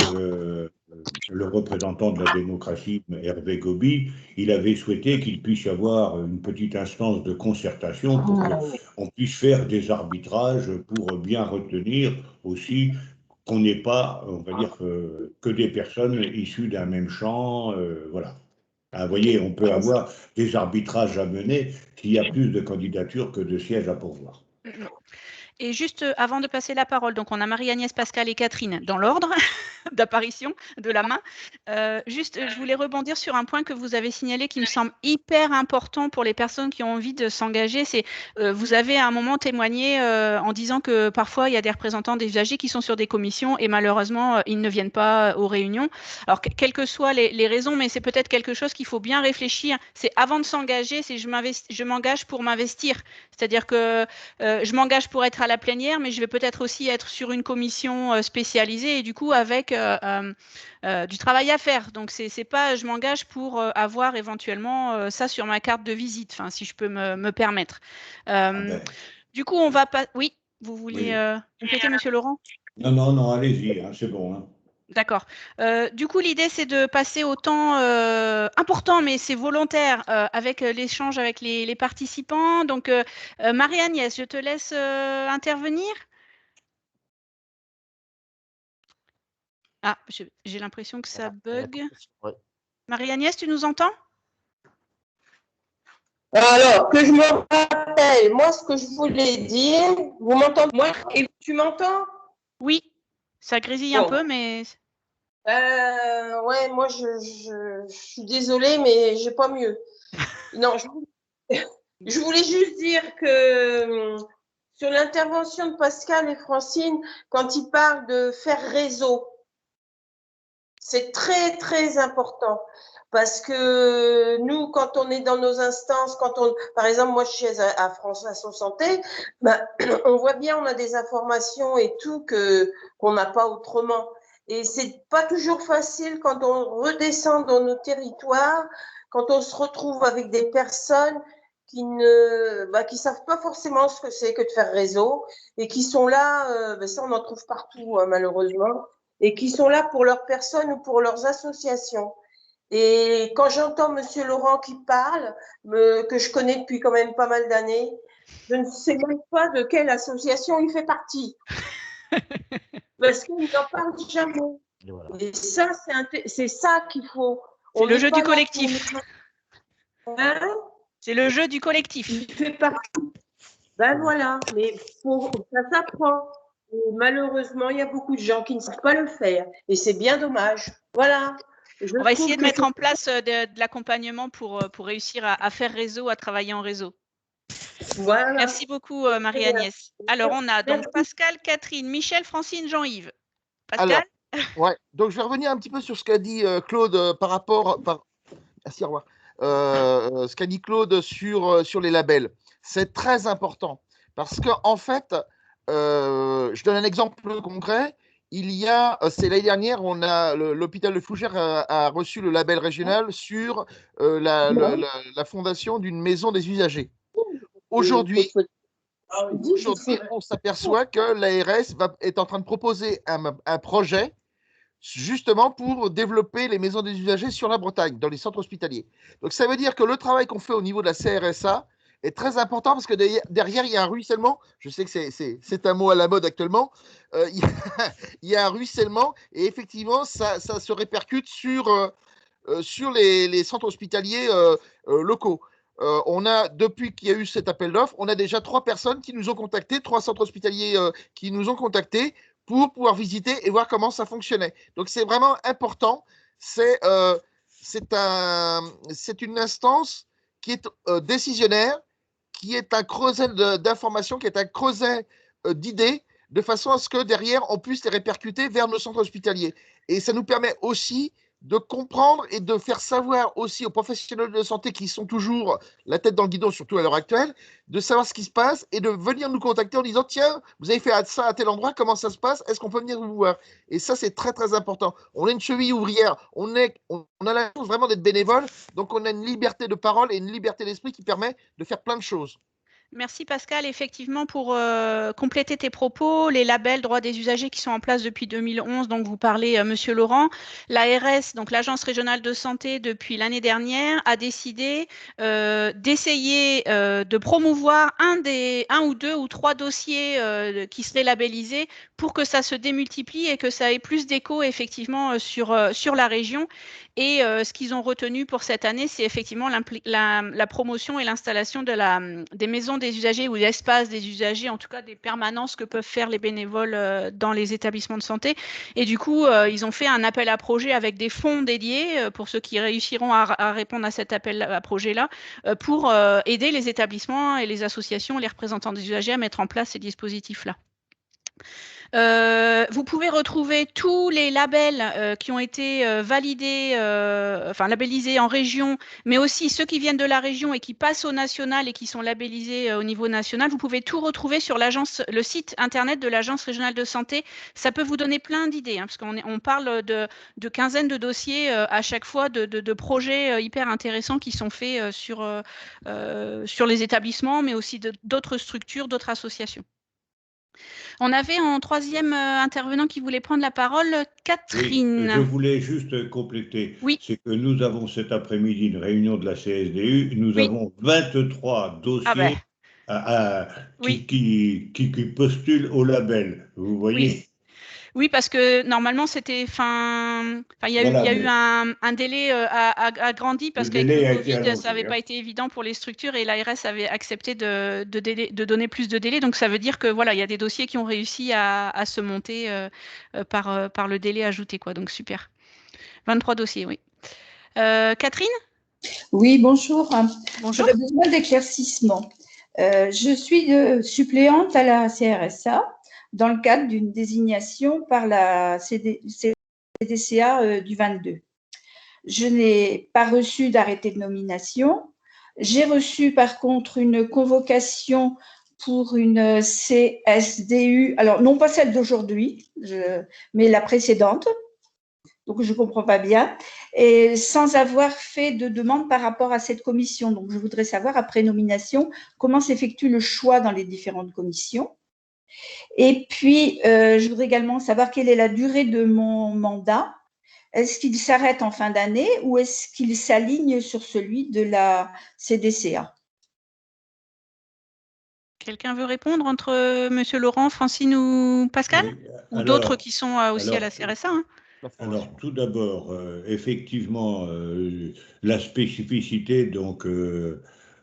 le représentant de la démocratie, Hervé Gobi, il avait souhaité qu'il puisse y avoir une petite instance de concertation pour qu'on puisse faire des arbitrages pour bien retenir aussi qu'on n'ait pas, on va dire, que des personnes issues d'un même champ, voilà. Vous voyez, on peut avoir des arbitrages à mener s'il y a plus de candidatures que de sièges à pourvoir. Et juste avant de passer la parole, donc on a Marie-Agnès, Pascal et Catherine dans l'ordre d'apparition de la main. Juste, je voulais rebondir sur un point que vous avez signalé qui me semble hyper important pour les personnes qui ont envie de s'engager. C'est vous avez à un moment témoigné en disant que parfois il y a des représentants des usagers qui sont sur des commissions et malheureusement ils ne viennent pas aux réunions. Alors quelles que soient les raisons, mais c'est peut-être quelque chose qu'il faut bien réfléchir. C'est avant de s'engager, c'est je m'engage pour m'investir. C'est-à-dire que je m'engage pour être à la plénière, mais je vais peut-être aussi être sur une commission spécialisée et du coup avec du travail à faire. Donc c'est pas je m'engage pour avoir éventuellement ça sur ma carte de visite, enfin si je peux me permettre. Du coup on va pas. Oui, vous vouliez compléter, Monsieur Laurent? Non, allez-y, hein, c'est bon. Hein. D'accord. Du coup, l'idée, c'est de passer au temps important, mais c'est volontaire, avec l'échange avec les participants. Donc, Marie-Agnès, je te laisse intervenir. Ah, j'ai l'impression que ça bug. Ouais. Marie-Agnès, tu nous entends? Alors, que je me rappelle, moi, ce que je voulais dire, vous m'entendez? Moi, et tu m'entends? Oui, ça grésille un peu, mais… Ouais, moi, je suis désolée, mais j'ai pas mieux. Non, je voulais juste dire que sur l'intervention de Pascal et Francine, quand ils parlent de faire réseau, c'est très, très important. Parce que nous, quand on est dans nos instances, par exemple, moi, je suis à France Asso Santé, ben, on voit bien, on a des informations et tout qu'on n'a pas autrement. Et c'est pas toujours facile quand on redescend dans nos territoires, quand on se retrouve avec des personnes qui savent pas forcément ce que c'est que de faire réseau et qui sont là, ça on en trouve partout, hein, malheureusement, et qui sont là pour leurs personnes ou pour leurs associations. Et quand j'entends Monsieur Laurent qui parle, que je connais depuis quand même pas mal d'années, je ne sais même pas de quelle association il fait partie. Parce qu'il n'en parle jamais. Et, voilà. Et ça, c'est ça qu'il faut. C'est le jeu du collectif. Hein? C'est le jeu du collectif. Il fait partie. Ben voilà, mais ça s'apprend. Et malheureusement, il y a beaucoup de gens qui ne savent pas le faire. Et c'est bien dommage. Voilà. On va essayer de mettre en place de l'accompagnement pour réussir à faire réseau, à travailler en réseau. Voilà. Merci beaucoup, Marie-Agnès. Alors, on a donc Pascal, Catherine, Michel, Francine, Jean-Yves. Pascal? Alors, ouais, donc je vais revenir un petit peu sur ce qu'a dit Claude par rapport… Merci, au revoir. Ce qu'a dit Claude sur les labels. C'est très important parce qu'en fait, je donne un exemple concret. C'est l'année dernière, l'hôpital de Fougères a reçu le label régional sur la fondation d'une maison des usagers. Aujourd'hui, on s'aperçoit que l'ARS est en train de proposer un projet justement pour développer les maisons des usagers sur la Bretagne, dans les centres hospitaliers. Donc ça veut dire que le travail qu'on fait au niveau de la CRSA est très important parce que derrière, il y a un ruissellement. Je sais que c'est un mot à la mode actuellement. Il y a un ruissellement et effectivement, ça se répercute sur les centres hospitaliers locaux. Depuis qu'il y a eu cet appel d'offres, on a déjà 3 personnes qui nous ont contactés, 3 centres hospitaliers qui nous ont contactés pour pouvoir visiter et voir comment ça fonctionnait. Donc, c'est vraiment important. C'est une instance qui est décisionnaire, qui est un creuset d'informations, qui est un creuset d'idées de façon à ce que derrière, on puisse les répercuter vers nos centres hospitaliers. Et ça nous permet aussi de comprendre et de faire savoir aussi aux professionnels de santé qui sont toujours la tête dans le guidon, surtout à l'heure actuelle, de savoir ce qui se passe et de venir nous contacter en disant tiens, vous avez fait ça à tel endroit, comment ça se passe, est-ce qu'on peut venir vous voir? Et ça, c'est très très important. On est une cheville ouvrière, on a la chance vraiment d'être bénévole, donc on a une liberté de parole et une liberté d'esprit qui permet de faire plein de choses. Merci Pascal. Effectivement, pour compléter tes propos, les labels droits des usagers qui sont en place depuis 2011, donc vous parlez, Monsieur Laurent, l'ARS, donc l'Agence régionale de santé, depuis l'année dernière, a décidé d'essayer de promouvoir un ou deux ou trois dossiers qui seraient labellisés pour que ça se démultiplie et que ça ait plus d'écho effectivement sur la région. Et ce qu'ils ont retenu pour cette année, c'est effectivement la promotion et l'installation des maisons des usagers ou d'espaces des usagers, en tout cas des permanences que peuvent faire les bénévoles dans les établissements de santé. Et du coup, ils ont fait un appel à projet avec des fonds dédiés pour ceux qui réussiront à répondre à cet appel à projet-là, pour aider les établissements et les associations, les représentants des usagers à mettre en place ces dispositifs-là. Vous pouvez retrouver tous les labels qui ont été validés, enfin labellisés en région, mais aussi ceux qui viennent de la région et qui passent au national et qui sont labellisés au niveau national. Vous pouvez tout retrouver sur le site internet de l'Agence régionale de santé. Ça peut vous donner plein d'idées, hein, parce qu'on parle de quinzaines de dossiers à chaque fois, de projets hyper intéressants qui sont faits sur les établissements, mais aussi d'autres structures, d'autres associations. On avait en troisième intervenant qui voulait prendre la parole, Catherine. Oui, je voulais juste compléter. Oui. C'est que nous avons cet après-midi une réunion de la CSDU. Nous avons 23 dossiers qui postulent au label. Vous voyez? Oui, parce que normalement, c'était il y a eu un délai agrandi parce qu'avec le Covid, ça n'avait pas été évident pour les structures et l'ARS avait accepté de donner plus de délai. Donc, ça veut dire que voilà, il y a des dossiers qui ont réussi à se monter par le délai ajouté, quoi. Donc, super. 23 dossiers, oui. Catherine ? Oui, bonjour. Bonjour. J'aurais besoin d'éclaircissement. Je suis suppléante à la CRSA dans le cadre d'une désignation par la CDCA du 22. Je n'ai pas reçu d'arrêté de nomination. J'ai reçu par contre une convocation pour une CSDU, alors non pas celle d'aujourd'hui, mais la précédente. Donc, je ne comprends pas bien, et sans avoir fait de demande par rapport à cette commission. Donc, je voudrais savoir, après nomination, comment s'effectue le choix dans les différentes commissions. Et puis, je voudrais également savoir quelle est la durée de mon mandat. Est-ce qu'il s'arrête en fin d'année ou est-ce qu'il s'aligne sur celui de la CDCA? Quelqu'un veut répondre entre Monsieur Laurent, Francine ou Pascal? Oui, ou d'autres qui sont aussi à la CRSA, hein? Alors, tout d'abord, effectivement, la spécificité donc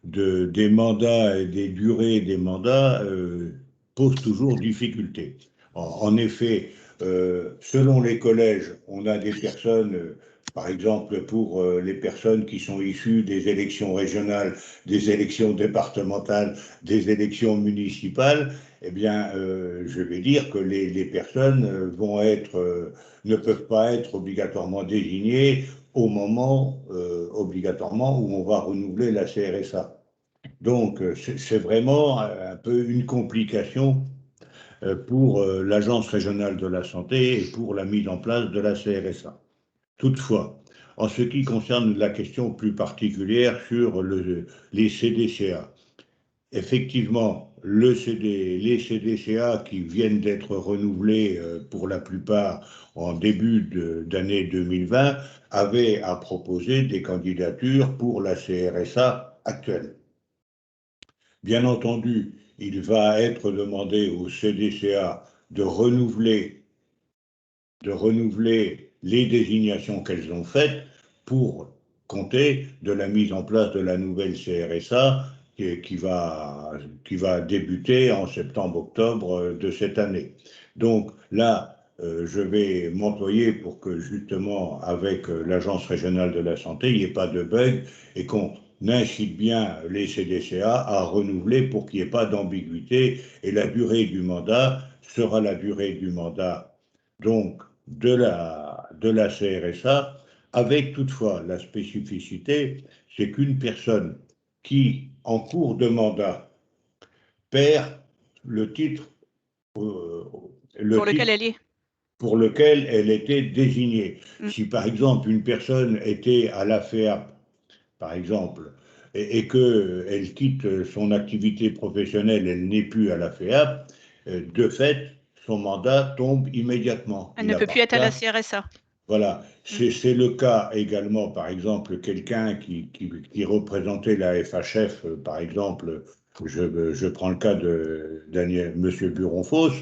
des mandats et des durées des mandats pose toujours difficulté. En effet, selon les collèges, on a des personnes, par exemple pour les personnes qui sont issues des élections régionales, des élections départementales, des élections municipales, eh bien, je vais dire que les personnes ne peuvent pas être obligatoirement désignées au moment obligatoirement où on va renouveler la CRSA. Donc, c'est vraiment un peu une complication pour l'Agence régionale de la santé et pour la mise en place de la CRSA. Toutefois, en ce qui concerne la question plus particulière sur les CDCA, effectivement, les CDCA qui viennent d'être renouvelés pour la plupart en début d'année 2020 avaient à proposer des candidatures pour la CRSA actuelle. Bien entendu, il va être demandé aux CDCA de renouveler les désignations qu'elles ont faites pour compter de la mise en place de la nouvelle CRSA qui va débuter en septembre-octobre de cette année. Donc là, je vais m'employer pour que justement, avec l'Agence régionale de la santé, il n'y ait pas de bug et qu'on n'incite bien les CDCA à renouveler pour qu'il n'y ait pas d'ambiguïté, et la durée du mandat sera la durée du mandat donc de la CRSA, avec toutefois la spécificité, c'est qu'une personne qui, en cours de mandat, perd le titre, pour lequel elle est. Pour lequel elle était désignée. Si par exemple une personne était à la FEAP, par exemple, et qu'elle quitte son activité professionnelle, elle n'est plus à la FEAP, de fait, son mandat tombe immédiatement. Elle ne peut plus être à la CRSA. Voilà, c'est le cas également, par exemple, quelqu'un qui représentait la FHF, par exemple, je prends le cas de M. Buron-Fosse,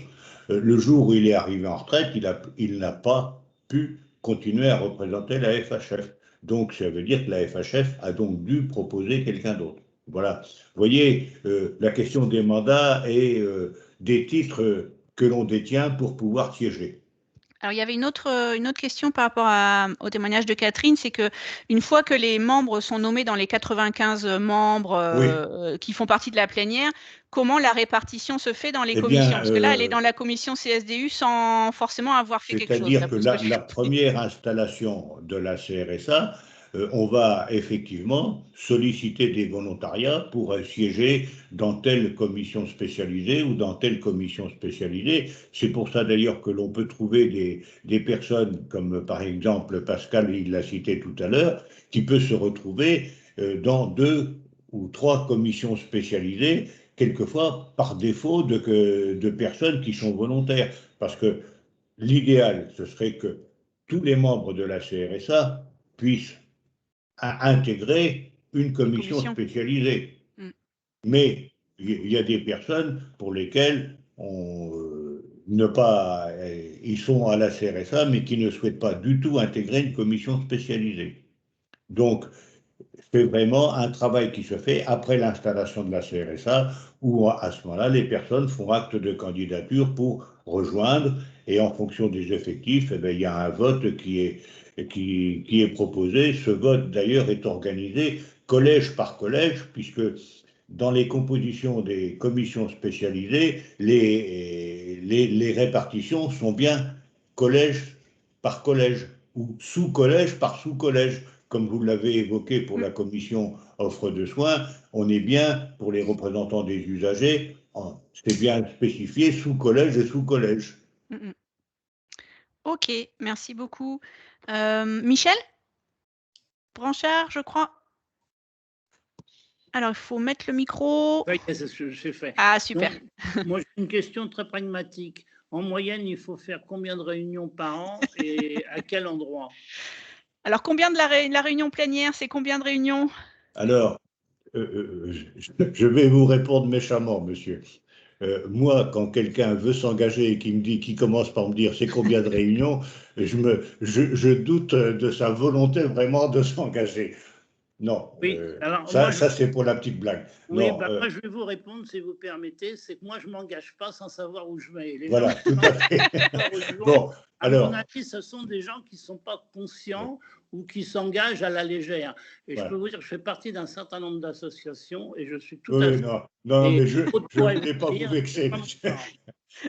le jour où il est arrivé en retraite, il n'a pas pu continuer à représenter la FHF. Donc, ça veut dire que la FHF a donc dû proposer quelqu'un d'autre. Voilà. Vous voyez, la question des mandats et des titres que l'on détient pour pouvoir siéger. Alors, il y avait une autre question par rapport au témoignage de Catherine, c'est qu'une fois que les membres sont nommés dans les 95 membres qui font partie de la plénière, comment la répartition se fait dans les commissions? Parce que là, elle est dans la commission CSDU sans forcément avoir fait quelque chose. C'est-à-dire que la première installation de la CRSA, on va effectivement solliciter des volontariats pour siéger dans telle commission spécialisée ou dans telle commission spécialisée. C'est pour ça d'ailleurs que l'on peut trouver des personnes comme par exemple Pascal, il l'a cité tout à l'heure, qui peut se retrouver dans 2 ou 3 commissions spécialisées, quelquefois par défaut de personnes qui sont volontaires. Parce que l'idéal, ce serait que tous les membres de la CRSA puissent intégrer une commission spécialisée. Mais il y a des personnes pour lesquelles ils sont à la CRSA, mais qui ne souhaitent pas du tout intégrer une commission spécialisée. Donc, c'est vraiment un travail qui se fait après l'installation de la CRSA, où à ce moment-là, les personnes font acte de candidature pour rejoindre, et en fonction des effectifs, eh bien, il y a un vote qui est proposé. Ce vote, d'ailleurs, est organisé collège par collège, puisque dans les compositions des commissions spécialisées, les répartitions sont bien collège par collège, ou sous-collège par sous-collège. Comme vous l'avez évoqué pour la commission offre de soins, on est bien, pour les représentants des usagers, c'est bien spécifié sous-collège et sous-collège. Ok, merci beaucoup. Michel Branchard, je crois. Alors, il faut mettre le micro. Oui, c'est ce que j'ai fait. Ah, super. Donc, moi, j'ai une question très pragmatique. En moyenne, il faut faire combien de réunions par an et à quel endroit? Alors, combien de la réunion plénière? C'est combien de réunions? Alors, je vais vous répondre méchamment, monsieur. Moi, quand quelqu'un veut s'engager et qui commence par me dire c'est combien de réunions, je doute de sa volonté vraiment de s'engager. Non, oui, alors, ça c'est pour la petite blague. Oui, non, moi je vais vous répondre, si vous permettez, c'est que moi je ne m'engage pas sans savoir où je vais. Les voilà, gens tout à fait. Bon, à mon avis, ce sont des gens qui ne sont pas conscients ou qui s'engagent à la légère. Et je peux vous dire que je fais partie d'un certain nombre d'associations et je suis tout à fait... Non, mais je ne voulais pas vous vexer.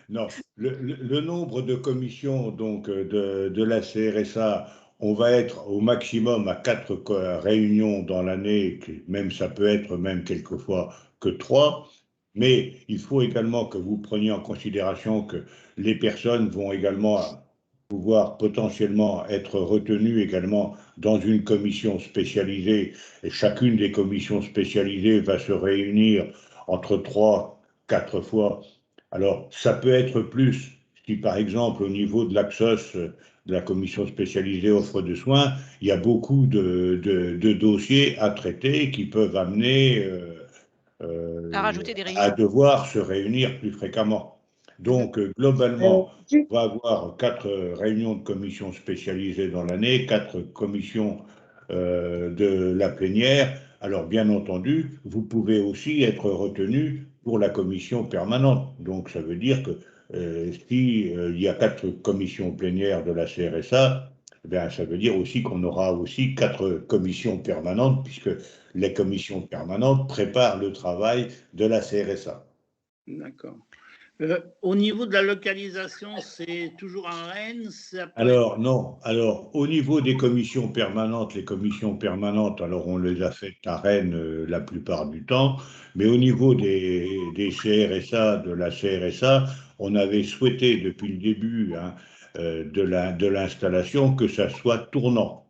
Non, le nombre de commissions donc, de la CRSA, on va être au maximum à 4 réunions dans l'année, même ça peut être même quelquefois que 3, mais il faut également que vous preniez en considération que les personnes vont également pouvoir potentiellement être retenues également dans une commission spécialisée, et chacune des commissions spécialisées va se réunir entre 3, 4 fois. Alors, ça peut être plus si, par exemple, au niveau de l'AXOS, de la commission spécialisée offre de soins, il y a beaucoup de dossiers à traiter qui peuvent amener à rajouter des réunions. à devoir se réunir plus fréquemment. Donc, globalement, on va avoir 4 réunions de commissions spécialisées dans l'année, 4 commissions de la plénière. Alors, bien entendu, vous pouvez aussi être retenu pour la commission permanente. Donc, ça veut dire que s'il y a 4 commissions plénières de la CRSA, eh bien, ça veut dire aussi qu'on aura aussi 4 commissions permanentes, puisque les commissions permanentes préparent le travail de la CRSA. D'accord. Au niveau de la localisation, c'est toujours à Rennes? Alors, non. Alors, au niveau des commissions permanentes, les commissions permanentes, alors on les a faites à Rennes la plupart du temps, mais au niveau des CRSA, de la CRSA, on avait souhaité depuis le début de l'installation que ça soit tournant.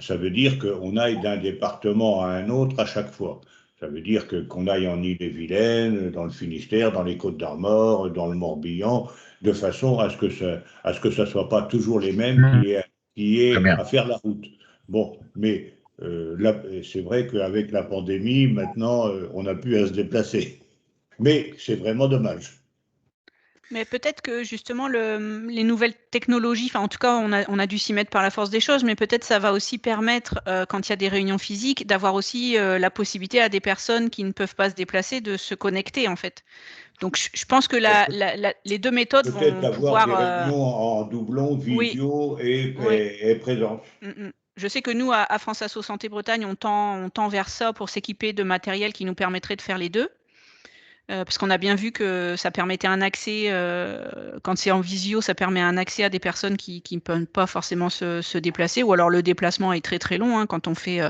Ça veut dire qu'on aille d'un département à un autre à chaque fois. Ça veut dire qu'on aille en Ille-et-Vilaine, dans le Finistère, dans les Côtes-d'Armor, dans le Morbihan, de façon à ce que ça soit pas toujours les mêmes qui aient à faire la route. Bon, mais c'est vrai qu'avec la pandémie, maintenant, on n'a plus à se déplacer. Mais c'est vraiment dommage. Mais peut-être que justement les nouvelles technologies, enfin en tout cas on a dû s'y mettre par la force des choses, mais peut-être ça va aussi permettre, quand il y a des réunions physiques, d'avoir aussi la possibilité à des personnes qui ne peuvent pas se déplacer de se connecter en fait. Donc je pense que les deux méthodes vont pouvoir… Peut-être avoir des réunions en doublon, visio et présence. Je sais que nous, à France Asso Santé Bretagne, on tend vers ça pour s'équiper de matériel qui nous permettrait de faire les deux. Parce qu'on a bien vu que ça permettait un accès, quand c'est en visio, ça permet un accès à des personnes qui ne peuvent pas forcément se déplacer, ou alors le déplacement est très très long, hein, quand on fait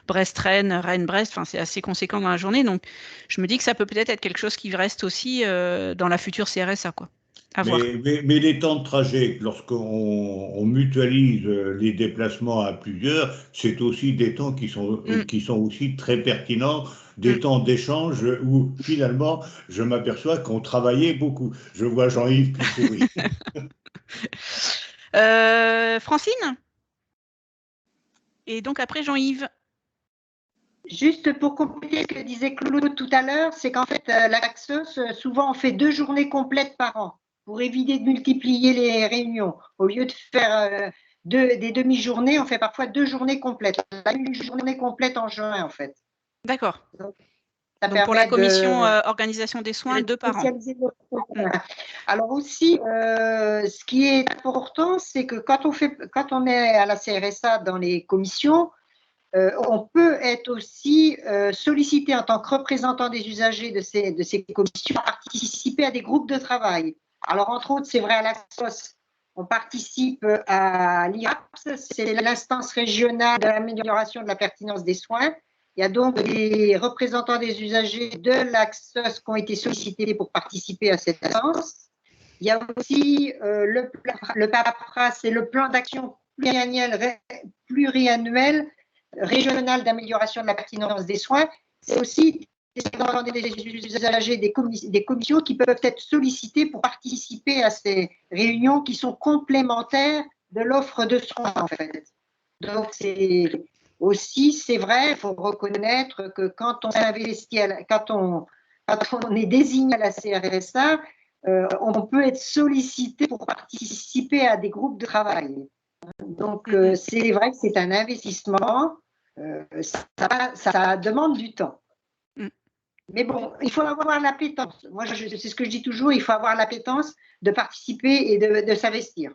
Brest-Rennes, Rennes-Brest, c'est assez conséquent dans la journée, donc je me dis que ça peut peut-être être quelque chose qui reste aussi dans la future CRSA, quoi. Mais les temps de trajet, lorsqu'on mutualise les déplacements à plusieurs, c'est aussi des temps qui sont aussi très pertinents, des temps d'échange où finalement je m'aperçois qu'on travaillait beaucoup. Je vois Jean-Yves qui sourit. Francine? Et donc après Jean-Yves. Juste pour compléter ce que disait Claude tout à l'heure, c'est qu'en fait, l'Axos, souvent, on fait 2 journées complètes par an pour éviter de multiplier les réunions. Au lieu de faire des demi-journées, on fait parfois 2 journées complètes. Une journée complète en juin, en fait. D'accord. Donc pour la commission organisation des soins, 2 par an. Alors aussi, ce qui est important, c'est que quand on est à la CRSA dans les commissions, on peut être aussi sollicité en tant que représentant des usagers de ces commissions à participer à des groupes de travail. Alors, entre autres, c'est vrai à l'Axos, on participe à l'IRAPS, c'est l'instance régionale de l'amélioration de la pertinence des soins. Il y a donc des représentants des usagers de l'Axos qui ont été sollicités pour participer à cette instance. Il y a aussi le PAPRA, c'est le plan d'action pluriannuel régional d'amélioration de la pertinence des soins. C'est aussi des usagers des commissions qui peuvent être sollicités pour participer à ces réunions qui sont complémentaires de l'offre de soins, en fait. Donc, c'est vrai, il faut reconnaître que quand on investit, quand on est désigné à la CRSA, on peut être sollicité pour participer à des groupes de travail. Donc, c'est vrai que c'est un investissement, ça demande du temps. Mais bon, il faut avoir l'appétence. Moi, c'est ce que je dis toujours, il faut avoir l'appétence de participer et de s'investir.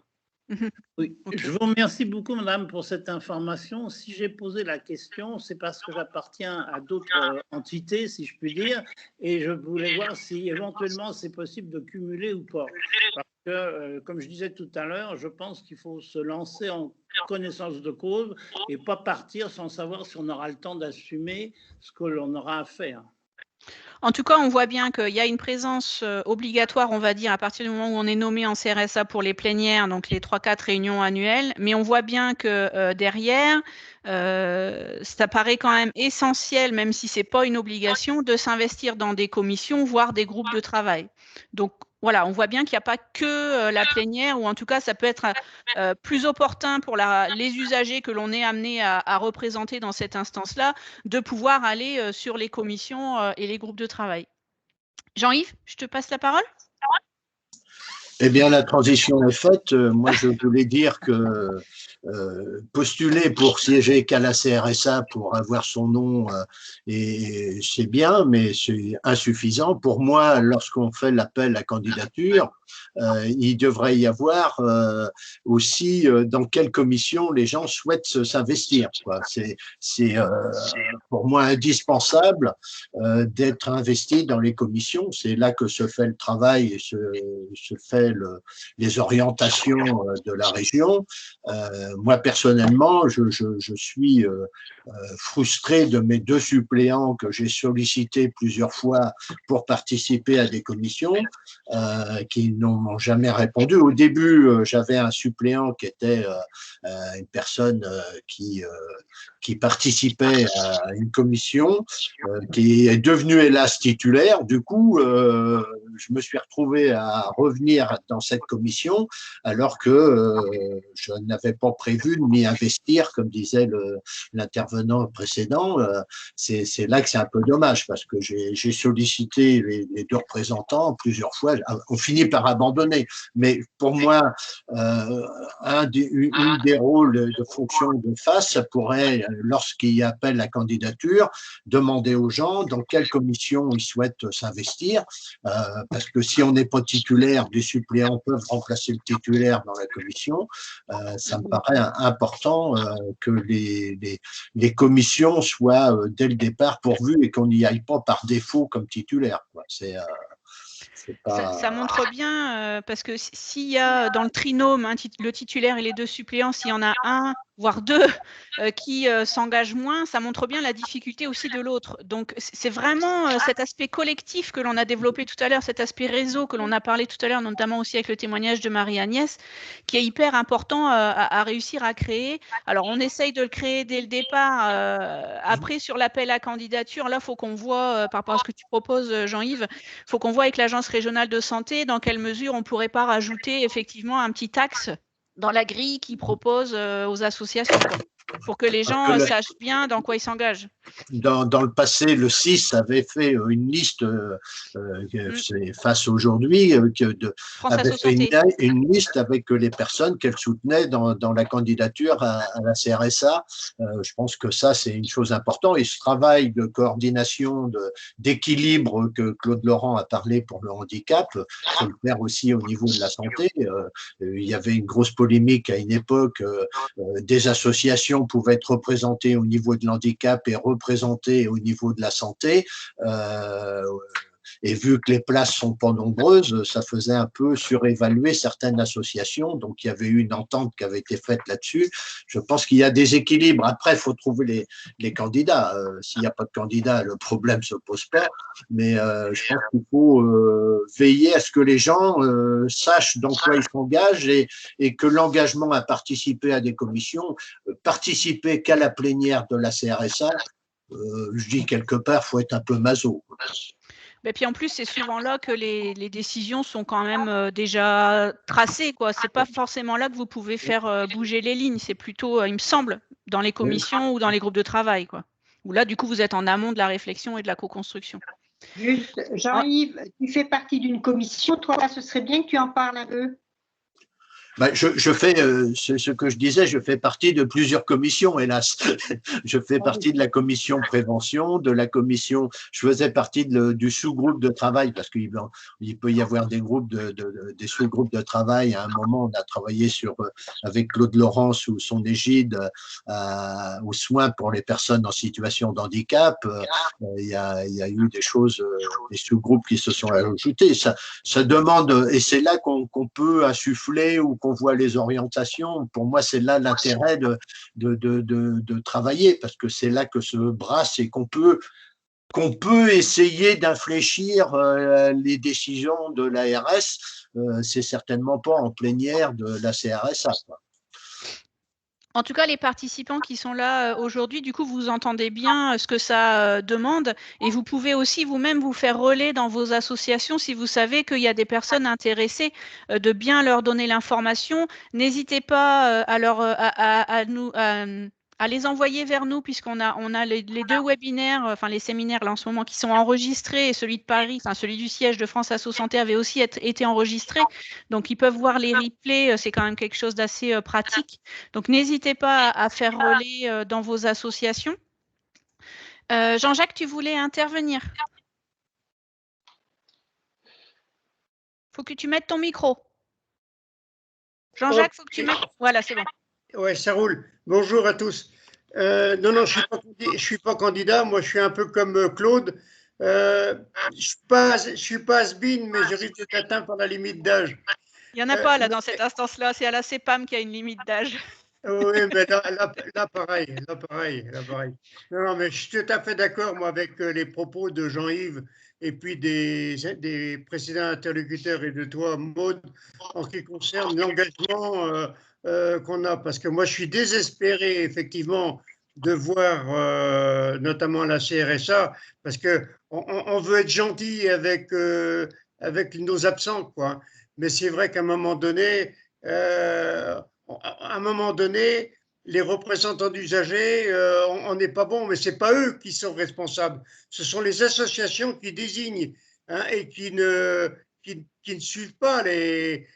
Oui. Je vous remercie beaucoup, madame, pour cette information. Si j'ai posé la question, c'est parce que j'appartiens à d'autres entités, si je puis dire, et je voulais voir si éventuellement c'est possible de cumuler ou pas. Parce que, comme je disais tout à l'heure, je pense qu'il faut se lancer en connaissance de cause et pas partir sans savoir si on aura le temps d'assumer ce que l'on aura à faire. En tout cas, on voit bien qu'il y a une présence obligatoire, on va dire, à partir du moment où on est nommé en CRSA pour les plénières, donc les 3-4 réunions annuelles. Mais on voit bien que derrière, ça paraît quand même essentiel, même si ce n'est pas une obligation, de s'investir dans des commissions, voire des groupes de travail. Donc, voilà, on voit bien qu'il n'y a pas que la plénière, ou en tout cas, ça peut être plus opportun pour les usagers que l'on est amené à représenter dans cette instance-là, de pouvoir aller sur les commissions et les groupes de travail. Jean-Yves, je te passe la parole. Eh bien, la transition est faite. Moi, je voulais dire que postuler pour siéger qu'à la CRSA pour avoir son nom, et c'est bien, mais c'est insuffisant. Pour moi, lorsqu'on fait l'appel à candidature, il devrait y avoir aussi dans quelle commission les gens souhaitent s'investir. C'est pour moi indispensable d'être investi dans les commissions. C'est là que se fait le travail et se fait les orientations de la région. Moi, personnellement, je suis frustré de mes 2 suppléants que j'ai sollicités plusieurs fois pour participer à des commissions qui n'ont jamais répondu. Au début, j'avais un suppléant qui était une personne qui participait à une commission, qui est devenue hélas titulaire. Du coup, je me suis retrouvé à revenir dans cette commission alors que je n'avais pas prévu de m'y investir, comme disait l'intervenant précédent. C'est là que c'est un peu dommage parce que j'ai sollicité les 2 représentants plusieurs fois. On finit par abandonner. Mais pour moi, une des rôles de fonction de face, ça pourrait, lorsqu'il y a appel à candidature, demander aux gens dans quelle commission ils souhaitent s'investir, parce que si on n'est pas titulaire, des suppléants peuvent remplacer le titulaire dans la commission. Ça me paraît important que les commissions soient dès le départ pourvues et qu'on n'y aille pas par défaut comme titulaire. Ça montre bien, parce que s'il y a dans le trinôme le titulaire et les 2 suppléants, s'il y en a un, voire 2 qui s'engagent moins, ça montre bien la difficulté aussi de l'autre. Donc, c'est vraiment cet aspect collectif que l'on a développé tout à l'heure, cet aspect réseau que l'on a parlé tout à l'heure, notamment aussi avec le témoignage de Marie-Agnès, qui est hyper important à réussir à créer. Alors, on essaye de le créer dès le départ. Après, sur l'appel à candidature, là, il faut qu'on voit, par rapport à ce que tu proposes, Jean-Yves, il faut qu'on voit avec l'Agence régionale de santé dans quelle mesure on ne pourrait pas rajouter effectivement un petit axe dans la grille qu'ils proposent aux associations, pour que les gens sachent bien dans quoi ils s'engagent. Dans le passé, le CIS avait fait une liste, c'est face aujourd'hui, avait fait une liste avec les personnes qu'elle soutenait dans la candidature à la CRSA. Je pense que ça, c'est une chose importante. Et ce travail de coordination, d'équilibre que Claude Laurent a parlé pour le handicap, il faut le faire aussi au niveau de la santé. Il y avait une grosse polémique à une époque, des associations pouvaient être représentées au niveau de l'handicap et représentées au niveau de la santé. Et vu que les places sont pas nombreuses, ça faisait un peu surévaluer certaines associations. Donc, il y avait eu une entente qui avait été faite là-dessus. Je pense qu'il y a des équilibres. Après, il faut trouver les candidats. S'il n'y a pas de candidats, le problème se pose pas. Mais je pense qu'il faut veiller à ce que les gens sachent dans quoi ils s'engagent et que l'engagement à participer à des commissions, participer qu'à la plénière de la CRSA, je dis quelque part, il faut être un peu maso. Et puis en plus, c'est souvent là que les décisions sont quand même déjà tracées, quoi. C'est pas forcément là que vous pouvez faire bouger les lignes. C'est plutôt, il me semble, dans les commissions ou dans les groupes de travail, quoi. Où là, du coup, vous êtes en amont de la réflexion et de la co-construction. Juste, Jean-Yves, tu fais partie d'une commission. Toi, ce serait bien que tu en parles un peu. Ben, je fais ce que je disais, je fais partie de plusieurs commissions, hélas. Je fais partie de la commission prévention, de la commission. Je faisais partie du sous-groupe de travail parce qu'il peut y avoir des groupes des sous-groupes de travail. À un moment, on a travaillé avec Claude Laurent sous son égide aux soins pour les personnes en situation de handicap. Il y a eu des choses, des sous-groupes qui se sont ajoutés. Ça demande, et c'est là qu'on peut insuffler ou qu'on voit les orientations. Pour moi, c'est là l'intérêt de travailler parce que c'est là que se brasse et qu'on peut essayer d'infléchir les décisions de l'ARS. C'est certainement pas en plénière de la CRSA, quoi. En tout cas, les participants qui sont là aujourd'hui, du coup, vous entendez bien ce que ça demande et vous pouvez aussi vous-même vous faire relais dans vos associations si vous savez qu'il y a des personnes intéressées, de bien leur donner l'information. N'hésitez pas à à les envoyer vers nous, puisqu'on a les deux webinaires, enfin les séminaires là en ce moment qui sont enregistrés, et celui de Paris, enfin celui du siège de France Asso Santé avait aussi été enregistré. Donc ils peuvent voir les replays, c'est quand même quelque chose d'assez pratique. Donc n'hésitez pas à faire relais dans vos associations. Jean-Jacques, tu voulais intervenir? Faut que tu mettes ton micro. Jean-Jacques, faut que tu mettes. Voilà, c'est bon. Ouais, ça roule. Bonjour à tous. Non, je suis pas candidat. Moi, je suis un peu comme Claude. Je suis pas has-been, mais je risque d'être atteint par la limite d'âge. Il n'y en a pas là dans cette instance-là. C'est à la CEPAM qu'il y a une limite d'âge. Oui, mais là, pareil. Non, mais je suis tout à fait d'accord, moi, avec les propos de Jean-Yves et puis des précédents interlocuteurs et de toi, Maud, en ce qui concerne l'engagement qu'on a. Parce que moi, je suis désespéré, effectivement, de voir notamment la CRSA, parce qu'on veut être gentil avec nos absents, quoi. Mais c'est vrai qu'à un moment donné, les représentants d'usagers, on n'est pas bon, mais ce n'est pas eux qui sont responsables. Ce sont les associations qui désignent et qui ne suivent pas les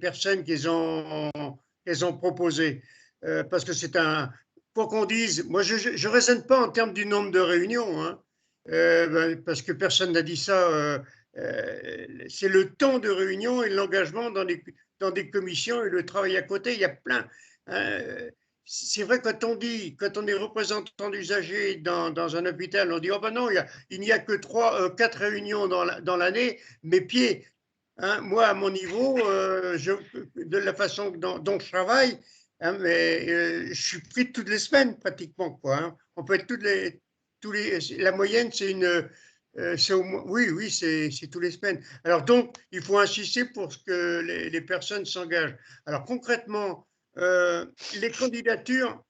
personnes qu'ils ont proposées. Parce que c'est quoi qu'on dise, moi je ne raisonne pas en termes du nombre de réunions, parce que personne n'a dit ça. C'est le temps de réunion et l'engagement dans des commissions et le travail à côté, il y a plein. C'est vrai, quand on est représentant d'usagers dans un hôpital, on dit oh ben non, il n'y a que 4 réunions dans l'année, mes pieds. Moi, à mon niveau, de la façon dont je travaille, mais je suis pris toutes les semaines pratiquement, quoi. On peut être la moyenne, c'est oui, c'est tous les semaines. Alors donc, il faut insister pour que les personnes s'engagent. Alors concrètement, les candidatures,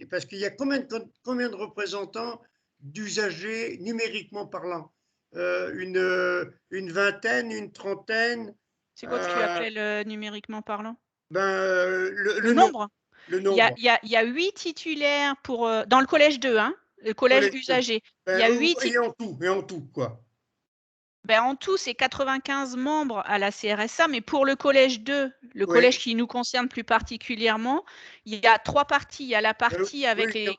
parce qu'il y a combien de représentants d'usagers numériquement parlant? Une vingtaine, une trentaine. C'est quoi que tu appelles numériquement parlant? Le nombre. Le nombre. Il y a 8 titulaires dans le collège 2, le collège d'usagers. Il y a 8 et en tout, quoi. En tout, c'est 95 membres à la CRSA, mais pour le collège 2, le collège qui nous concerne plus particulièrement, il y a 3 parties. Il y a la partie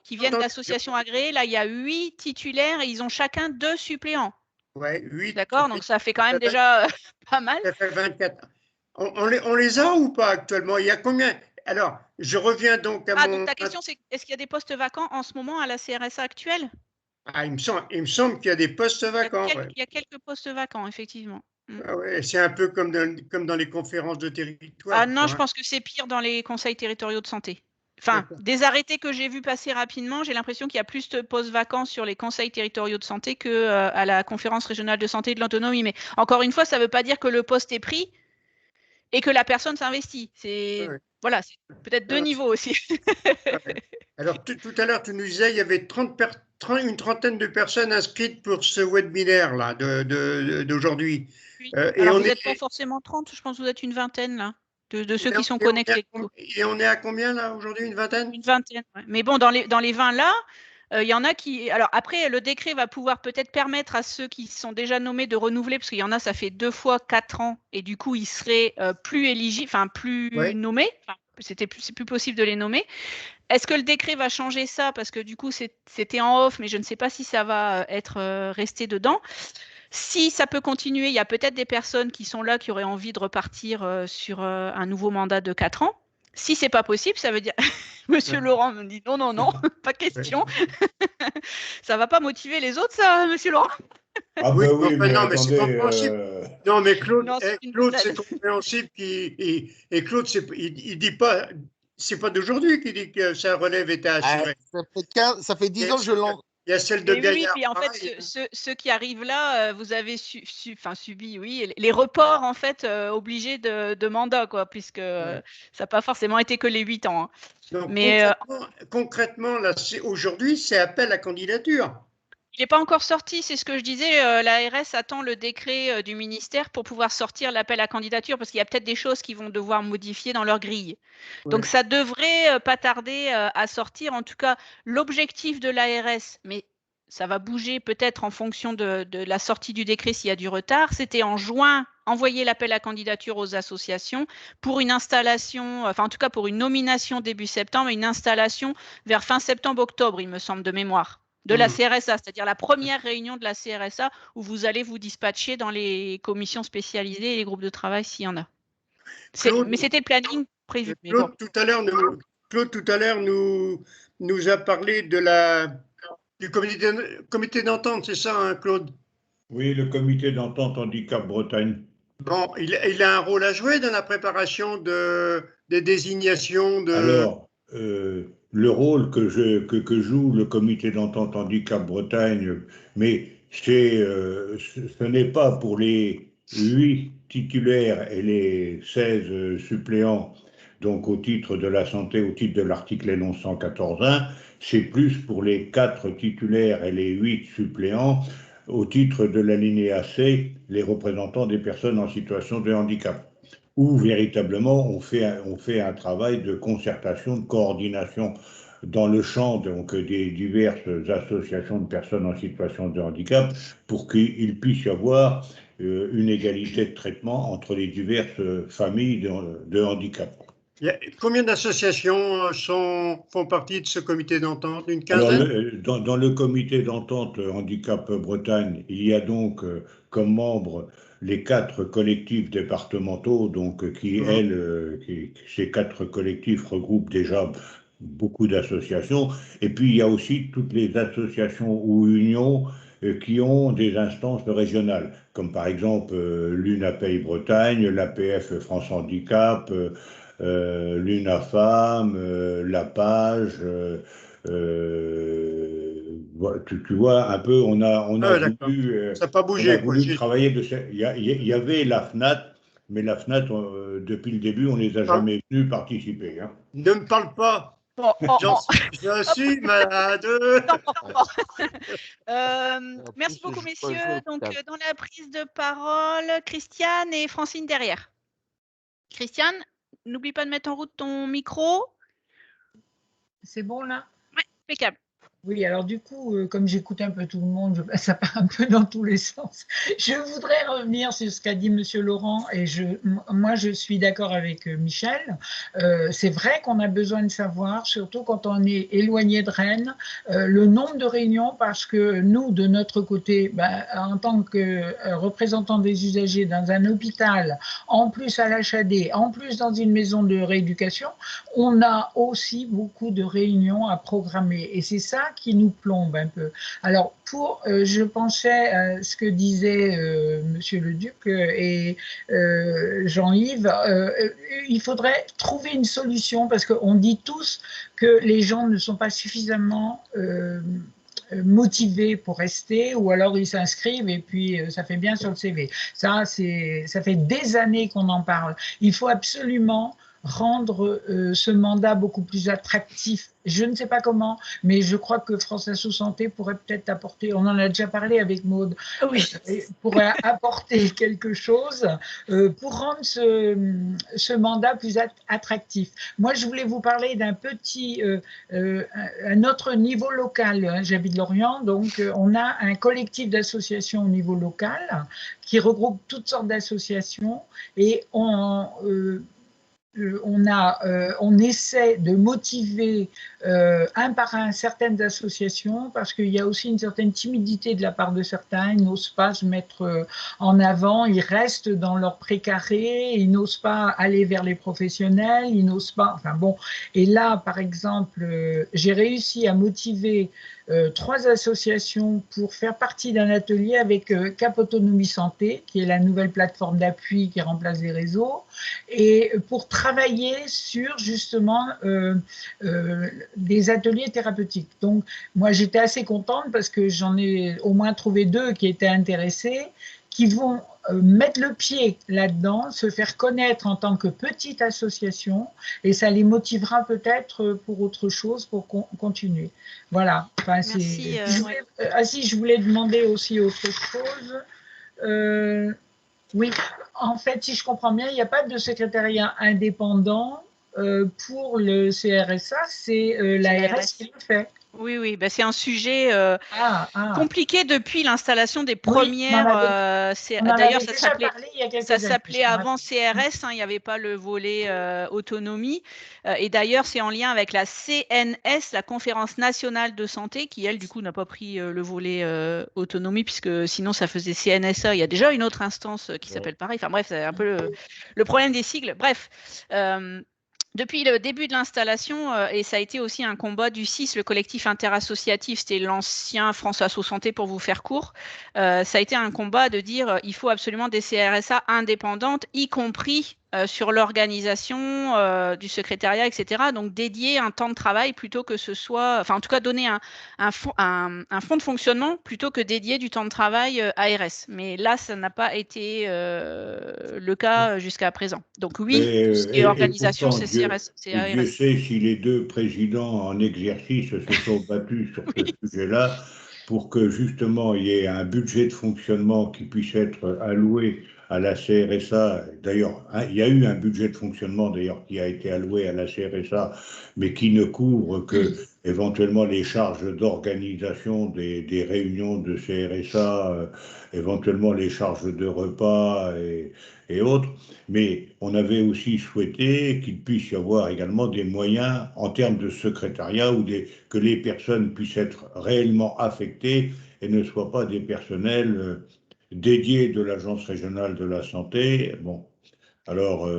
qui viennent d'associations agréées. Là, il y a 8 titulaires et ils ont chacun 2 suppléants. Ouais, 8. D'accord, donc ça fait quand même déjà pas mal. Ça fait 24. On les a ou pas actuellement? Il y a combien? Alors, je reviens donc à donc ta question, c'est est-ce qu'il y a des postes vacants en ce moment à la CRSA actuelle? Il me semble qu'il y a des postes vacants. Il y a quelques postes vacants, effectivement. Ah ouais, c'est un peu comme dans les conférences de territoire. Ah non, je pense que c'est pire dans les conseils territoriaux de santé. Enfin, des arrêtés que j'ai vus passer rapidement, j'ai l'impression qu'il y a plus de postes vacants sur les conseils territoriaux de santé qu'à la conférence régionale de santé et de l'autonomie. Mais encore une fois, ça ne veut pas dire que le poste est pris et que la personne s'investit. Voilà, c'est peut-être 2 niveaux aussi. Alors, tout à l'heure, tu nous disais qu'il y avait une trentaine de personnes inscrites pour ce webinaire-là d'aujourd'hui. Oui. Alors, vous n'êtes pas forcément 30, je pense que vous êtes une vingtaine là, de ceux qui sont connectés. Et on est à combien là aujourd'hui? Une vingtaine? Une vingtaine, ouais. Mais bon, dans les 20 là, il y en a qui… Alors après, le décret va pouvoir peut-être permettre à ceux qui sont déjà nommés de renouveler, parce qu'il y en a, ça fait 2 fois 4 ans, et du coup, ils seraient plus éligibles, enfin plus nommés. Enfin, c'est plus possible de les nommer. Est-ce que le décret va changer ça? Parce que du coup, c'était en off, mais je ne sais pas si ça va être resté dedans. Si ça peut continuer, il y a peut-être des personnes qui sont là, qui auraient envie de repartir sur un nouveau mandat de 4 ans. Si ce n'est pas possible, ça veut dire… Monsieur Laurent me dit non, pas question. Ça ne va pas motiver les autres, ça, Monsieur Laurent? Ah oui, mais non, mais c'est compréhensible. Non, mais Claude, c'est compréhensible. Et Claude, il dit pas… C'est pas d'aujourd'hui qu'il dit que sa relève était assurée. Ça fait 10 ans que je l'en… Il y a celle de Gaillard. Oui, puis en fait, ceux qui arrivent là, vous avez subi, les reports en fait obligés de mandat, quoi, puisque ça n'a pas forcément été que les 8 ans. Hein. Donc, concrètement, là, aujourd'hui, c'est appel à candidature. n'est pas encore sorti, c'est ce que je disais. L'ARS attend le décret du ministère pour pouvoir sortir l'appel à candidature, parce qu'il y a peut-être des choses qu'ils vont devoir modifier dans leur grille. Ouais. Donc ça devrait pas tarder à sortir. En tout cas, l'objectif de l'ARS, mais ça va bouger peut-être en fonction de la sortie du décret s'il y a du retard, c'était en juin envoyer l'appel à candidature aux associations pour une installation, enfin en tout cas pour une nomination début septembre et une installation vers fin septembre-octobre, il me semble, de mémoire, de la CRSA, c'est-à-dire la première réunion de la CRSA où vous allez vous dispatcher dans les commissions spécialisées et les groupes de travail s'il y en a. Mais c'était le planning prévu. Claude, tout à l'heure, nous a parlé du comité d'entente, c'est ça, hein, Claude? Oui, le comité d'entente handicap Bretagne. Bon, il a un rôle à jouer dans la préparation des désignations de… Alors, le rôle que joue le comité d'entente handicap Bretagne, mais ce n'est pas pour les 8 titulaires et les 16 suppléants, donc au titre de la santé, au titre de l'article L 1114.1, c'est plus pour les 4 titulaires et les 8 suppléants au titre de l'alinéa C, les représentants des personnes en situation de handicap, où véritablement on fait un travail de concertation, de coordination dans le champ donc, des diverses associations de personnes en situation de handicap pour qu'il puisse y avoir une égalité de traitement entre les diverses familles de handicap. Combien d'associations font partie de ce comité d'entente? Une quinzaine? Alors, dans le comité d'entente Handicap Bretagne, il y a donc comme membres les 4 collectifs départementaux, donc ces 4 collectifs regroupent déjà beaucoup d'associations. Et puis, il y a aussi toutes les associations ou unions qui ont des instances régionales, comme par exemple l'UNAPEI Bretagne, l'APF France Handicap, l'UNAFAM, la Page, tu vois un peu, on a voulu, ça n'a pas bougé, travailler il y avait la FNAT, mais la FNAT, depuis le début, on les a jamais venus participer. Hein. Ne me parle pas. Je suis malade. Merci beaucoup, messieurs. Donc, dans la prise de parole, Christiane et Francine derrière. Christiane, n'oublie pas de mettre en route ton micro. C'est bon là? Oui, impeccable. Oui, alors du coup, comme j'écoute un peu tout le monde, ça part un peu dans tous les sens. Je voudrais revenir sur ce qu'a dit Monsieur Laurent et moi je suis d'accord avec Michel. C'est vrai qu'on a besoin de savoir, surtout quand on est éloigné de Rennes, le nombre de réunions parce que nous, de notre côté, en tant que représentants des usagers dans un hôpital, en plus à l'HAD, en plus dans une maison de rééducation, on a aussi beaucoup de réunions à programmer et c'est ça qui nous plombe un peu. Alors, je pensais à ce que disait Monsieur le Duc et Jean-Yves, il faudrait trouver une solution parce qu'on dit tous que les gens ne sont pas suffisamment motivés pour rester ou alors ils s'inscrivent et puis ça fait bien sur le CV. Ça fait des années qu'on en parle. Il faut absolument rendre ce mandat beaucoup plus attractif. Je ne sais pas comment, mais je crois que France Asso Santé pourrait peut-être apporter, on en a déjà parlé avec Maude, pourrait apporter quelque chose pour rendre ce mandat plus attractif. Moi, je voulais vous parler d'un un autre niveau local. Hein. J'habite Lorient, donc on a un collectif d'associations au niveau local qui regroupe toutes sortes d'associations et on essaie de motiver un par un certaines associations parce qu'il y a aussi une certaine timidité de la part de certains, ils n'osent pas se mettre en avant, ils restent dans leur précaré, ils n'osent pas aller vers les professionnels, ils n'osent pas, enfin bon, et là par exemple, j'ai réussi à motiver 3 associations pour faire partie d'un atelier avec Cap Autonomie Santé, qui est la nouvelle plateforme d'appui qui remplace les réseaux, et pour travailler sur justement des ateliers thérapeutiques. Donc moi j'étais assez contente parce que j'en ai au moins trouvé 2 qui étaient intéressés, qui vont mettre le pied là-dedans, se faire connaître en tant que petite association, et ça les motivera peut-être pour autre chose, pour continuer. Voilà. Enfin, Merci. je voulais demander aussi autre chose. Oui, en fait, si je comprends bien, il n'y a pas de secrétariat indépendant pour le CRSA, c'est l'ARS qui le fait. Oui, oui, ben, c'est un sujet compliqué depuis l'installation des premières. D'ailleurs, ça s'appelait avant CRS, hein, il n'y avait pas le volet autonomie. Et d'ailleurs, c'est en lien avec la CNS, la Conférence nationale de santé, qui, elle, du coup, n'a pas pris le volet autonomie, puisque sinon, ça faisait CNSA. Il y a déjà une autre instance qui s'appelle pareil. Enfin bref, c'est un peu le problème des sigles. Bref. Depuis le début de l'installation, et ça a été aussi un combat du CIS, le collectif interassociatif, c'était l'ancien France Asso Santé pour vous faire court, ça a été un combat de dire il faut absolument des CRSA indépendantes, y compris sur l'organisation du secrétariat, etc. Donc dédier un temps de travail plutôt que ce soit, enfin en tout cas donner un fond de fonctionnement plutôt que dédier du temps de travail ARS. Mais là, ça n'a pas été le cas jusqu'à présent. Donc oui, et organisation, c'est CRS, c'est ARS. Dieu sait si les deux présidents en exercice se sont battus sur ce sujet-là pour que justement il y ait un budget de fonctionnement qui puisse être alloué à la CRSA. D'ailleurs, il y a eu un budget de fonctionnement d'ailleurs qui a été alloué à la CRSA, mais qui ne couvre que éventuellement les charges d'organisation des réunions de CRSA, éventuellement les charges de repas et autres. Mais on avait aussi souhaité qu'il puisse y avoir également des moyens en termes de secrétariat ou que les personnes puissent être réellement affectées et ne soient pas des personnels dédiés de l'Agence régionale de la santé. Bon, alors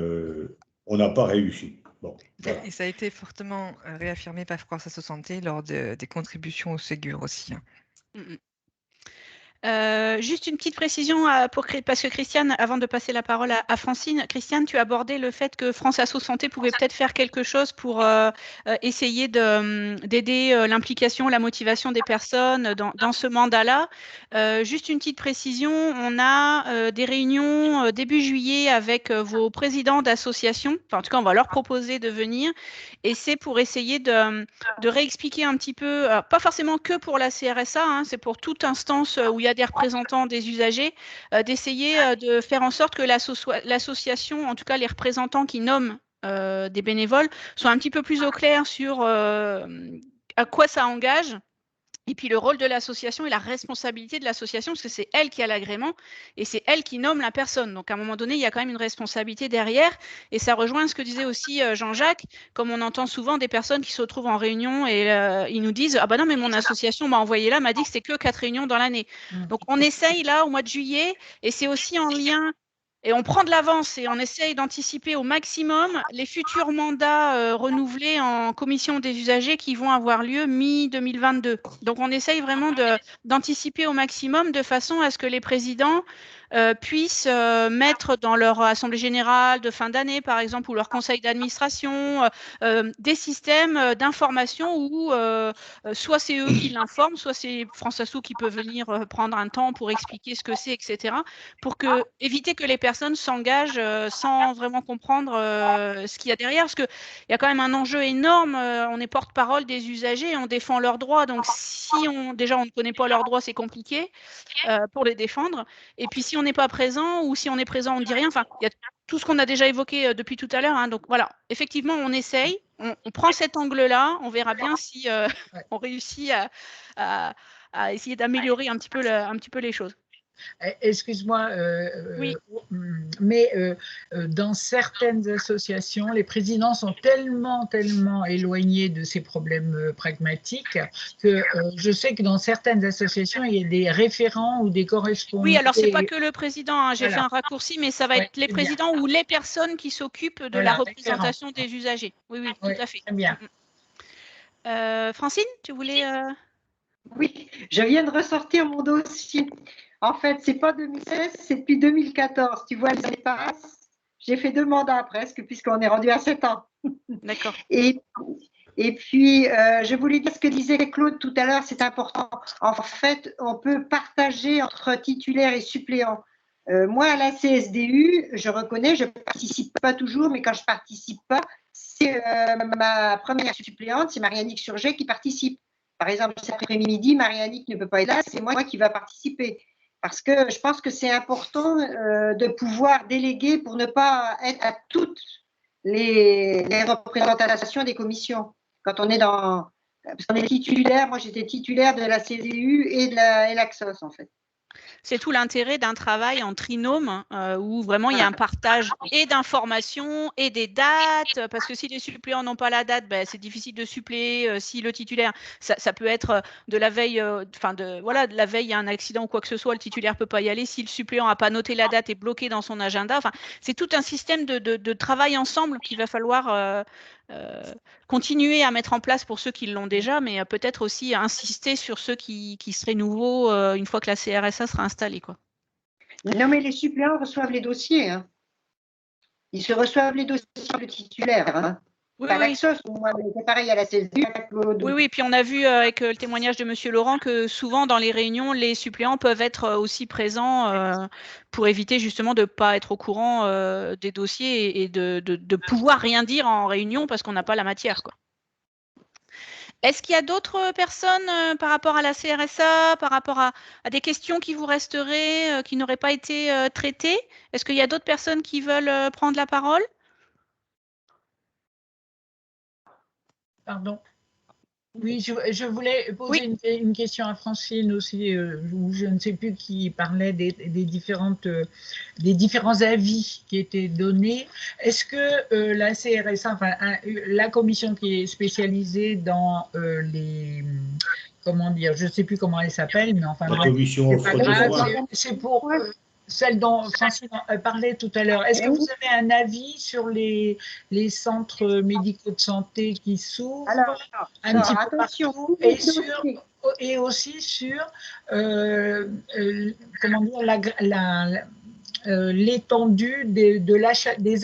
on n'a pas réussi. Bon, voilà. Et ça a été fortement réaffirmé par France Asso Santé lors des contributions au Ségur aussi. Juste une petite précision parce que Christiane, avant de passer la parole à Francine, Christiane, tu as abordé le fait que France Asso Santé pouvait peut-être faire quelque chose pour essayer d'aider l'implication, la motivation des personnes dans ce mandat-là. Juste une petite précision, on a des réunions début juillet avec vos présidents d'associations. Enfin, en tout cas, on va leur proposer de venir et c'est pour essayer de réexpliquer un petit peu, pas forcément que pour la CRSA, hein, c'est pour toute instance où il y a des représentants des usagers, d'essayer de faire en sorte que l'association, en tout cas les représentants qui nomment des bénévoles, soient un petit peu plus au clair sur à quoi ça engage. Et puis le rôle de l'association et la responsabilité de l'association, parce que c'est elle qui a l'agrément et c'est elle qui nomme la personne. Donc à un moment donné, il y a quand même une responsabilité derrière. Et ça rejoint ce que disait aussi Jean-Jacques, comme on entend souvent des personnes qui se retrouvent en réunion et ils nous disent « Ah bah non, mais mon association m'a envoyé là, m'a dit que c'est que 4 réunions dans l'année. » Donc on essaye là au mois de juillet et c'est aussi en lien. Et on prend de l'avance et on essaye d'anticiper au maximum les futurs mandats renouvelés en commission des usagers qui vont avoir lieu mi-2022. Donc, on essaye vraiment d'anticiper au maximum de façon à ce que les présidents puissent mettre dans leur assemblée générale de fin d'année, par exemple, ou leur conseil d'administration, des systèmes d'information où soit c'est eux qui l'informent, soit c'est France Asso qui peut venir prendre un temps pour expliquer ce que c'est, etc., pour éviter que les personnes s'engagent sans vraiment comprendre ce qu'il y a derrière, parce qu'il y a quand même un enjeu énorme. On est porte-parole des usagers, on défend leurs droits, donc si déjà on ne connaît pas leurs droits, c'est compliqué pour les défendre. Et puis si on n'est pas présent ou si on est présent, on ne dit rien. Enfin, il y a tout ce qu'on a déjà évoqué depuis tout à l'heure. Hein. Donc voilà, effectivement, on essaye, on prend cet angle-là, on verra bien si on réussit à essayer d'améliorer un petit peu les choses. Excuse-moi, oui. Mais dans certaines associations, les présidents sont tellement éloignés de ces problèmes pragmatiques que je sais que dans certaines associations, il y a des référents ou des correspondants. Oui, alors c'est pas que le président, hein. J'ai fait un raccourci, mais ça va être les présidents ou les personnes qui s'occupent de la représentation des usagers. Oui, tout à fait. Très bien. Francine, tu voulais… Oui, je viens de ressortir mon dossier. En fait, c'est pas 2016, c'est depuis 2014. Tu vois, les années passent. J'ai fait 2 mandats presque, puisqu'on est rendu à 7 ans. D'accord. Et puis, je voulais dire ce que disait Claude tout à l'heure, c'est important. En fait, on peut partager entre titulaires et suppléants. Moi, à la CSDU, je reconnais, je ne participe pas toujours, mais quand je ne participe pas, c'est ma première suppléante, c'est Marianne Surget qui participe. Par exemple, cet après-midi, Marianne ne peut pas être là, c'est moi qui va participer. Parce que je pense que c'est important de pouvoir déléguer pour ne pas être à toutes les représentations des commissions. Quand on est dans… Parce qu'on est titulaire, moi j'étais titulaire de la CSDU et de l'AXOS en fait. C'est tout l'intérêt d'un travail en trinôme où vraiment il y a un partage et d'informations et des dates, parce que si les suppléants n'ont pas la date, ben, c'est difficile de suppléer. Si le titulaire, ça peut être de la veille, voilà, de la veille, il y a un accident ou quoi que ce soit, le titulaire ne peut pas y aller. Si le suppléant n'a pas noté la date et bloqué dans son agenda, c'est tout un système de travail ensemble qu'il va falloir continuer à mettre en place pour ceux qui l'ont déjà, mais peut-être aussi insister sur ceux qui seraient nouveaux une fois que la CRSA sera installée, quoi. Non, mais les suppléants reçoivent les dossiers. Hein. Ils se reçoivent les dossiers le titulaire. Hein. Oui, pas oui. l'AXOS, moi, c'est pareil à la CSDU. Oui, puis on a vu avec le témoignage de M. Laurent que souvent dans les réunions, les suppléants peuvent être aussi présents pour éviter justement de ne pas être au courant des dossiers et de pouvoir rien dire en réunion parce qu'on n'a pas la matière, quoi. Est-ce qu'il y a d'autres personnes par rapport à la CRSA, par rapport à des questions qui vous resteraient, qui n'auraient pas été traitées? Est-ce qu'il y a d'autres personnes qui veulent prendre la parole? Pardon. Oui, je voulais poser une question à Francine aussi, où je ne sais plus qui parlait des différents avis qui étaient donnés. Est-ce que la CRSA, enfin la commission qui est spécialisée dans les… Comment dire, je ne sais plus comment elle s'appelle, mais enfin… La commission offre de soins. C'est pour… Celle dont Francine parlait tout à l'heure. Est-ce que vous avez un avis sur les centres médicaux de santé qui s'ouvrent un petit peu partout et aussi sur comment dire, l'étendue des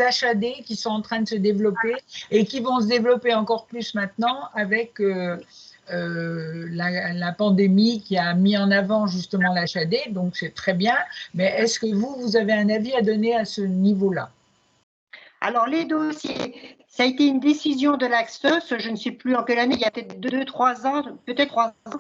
HAD qui sont en train de se développer et qui vont se développer encore plus maintenant avec la pandémie qui a mis en avant justement l'HAD, donc c'est très bien, mais est-ce que vous avez un avis à donner à ce niveau-là? Alors, les dossiers, ça a été une décision de l'AXOS, je ne sais plus en quelle année, il y a peut-être 2-3 ans, peut-être 3 ans. En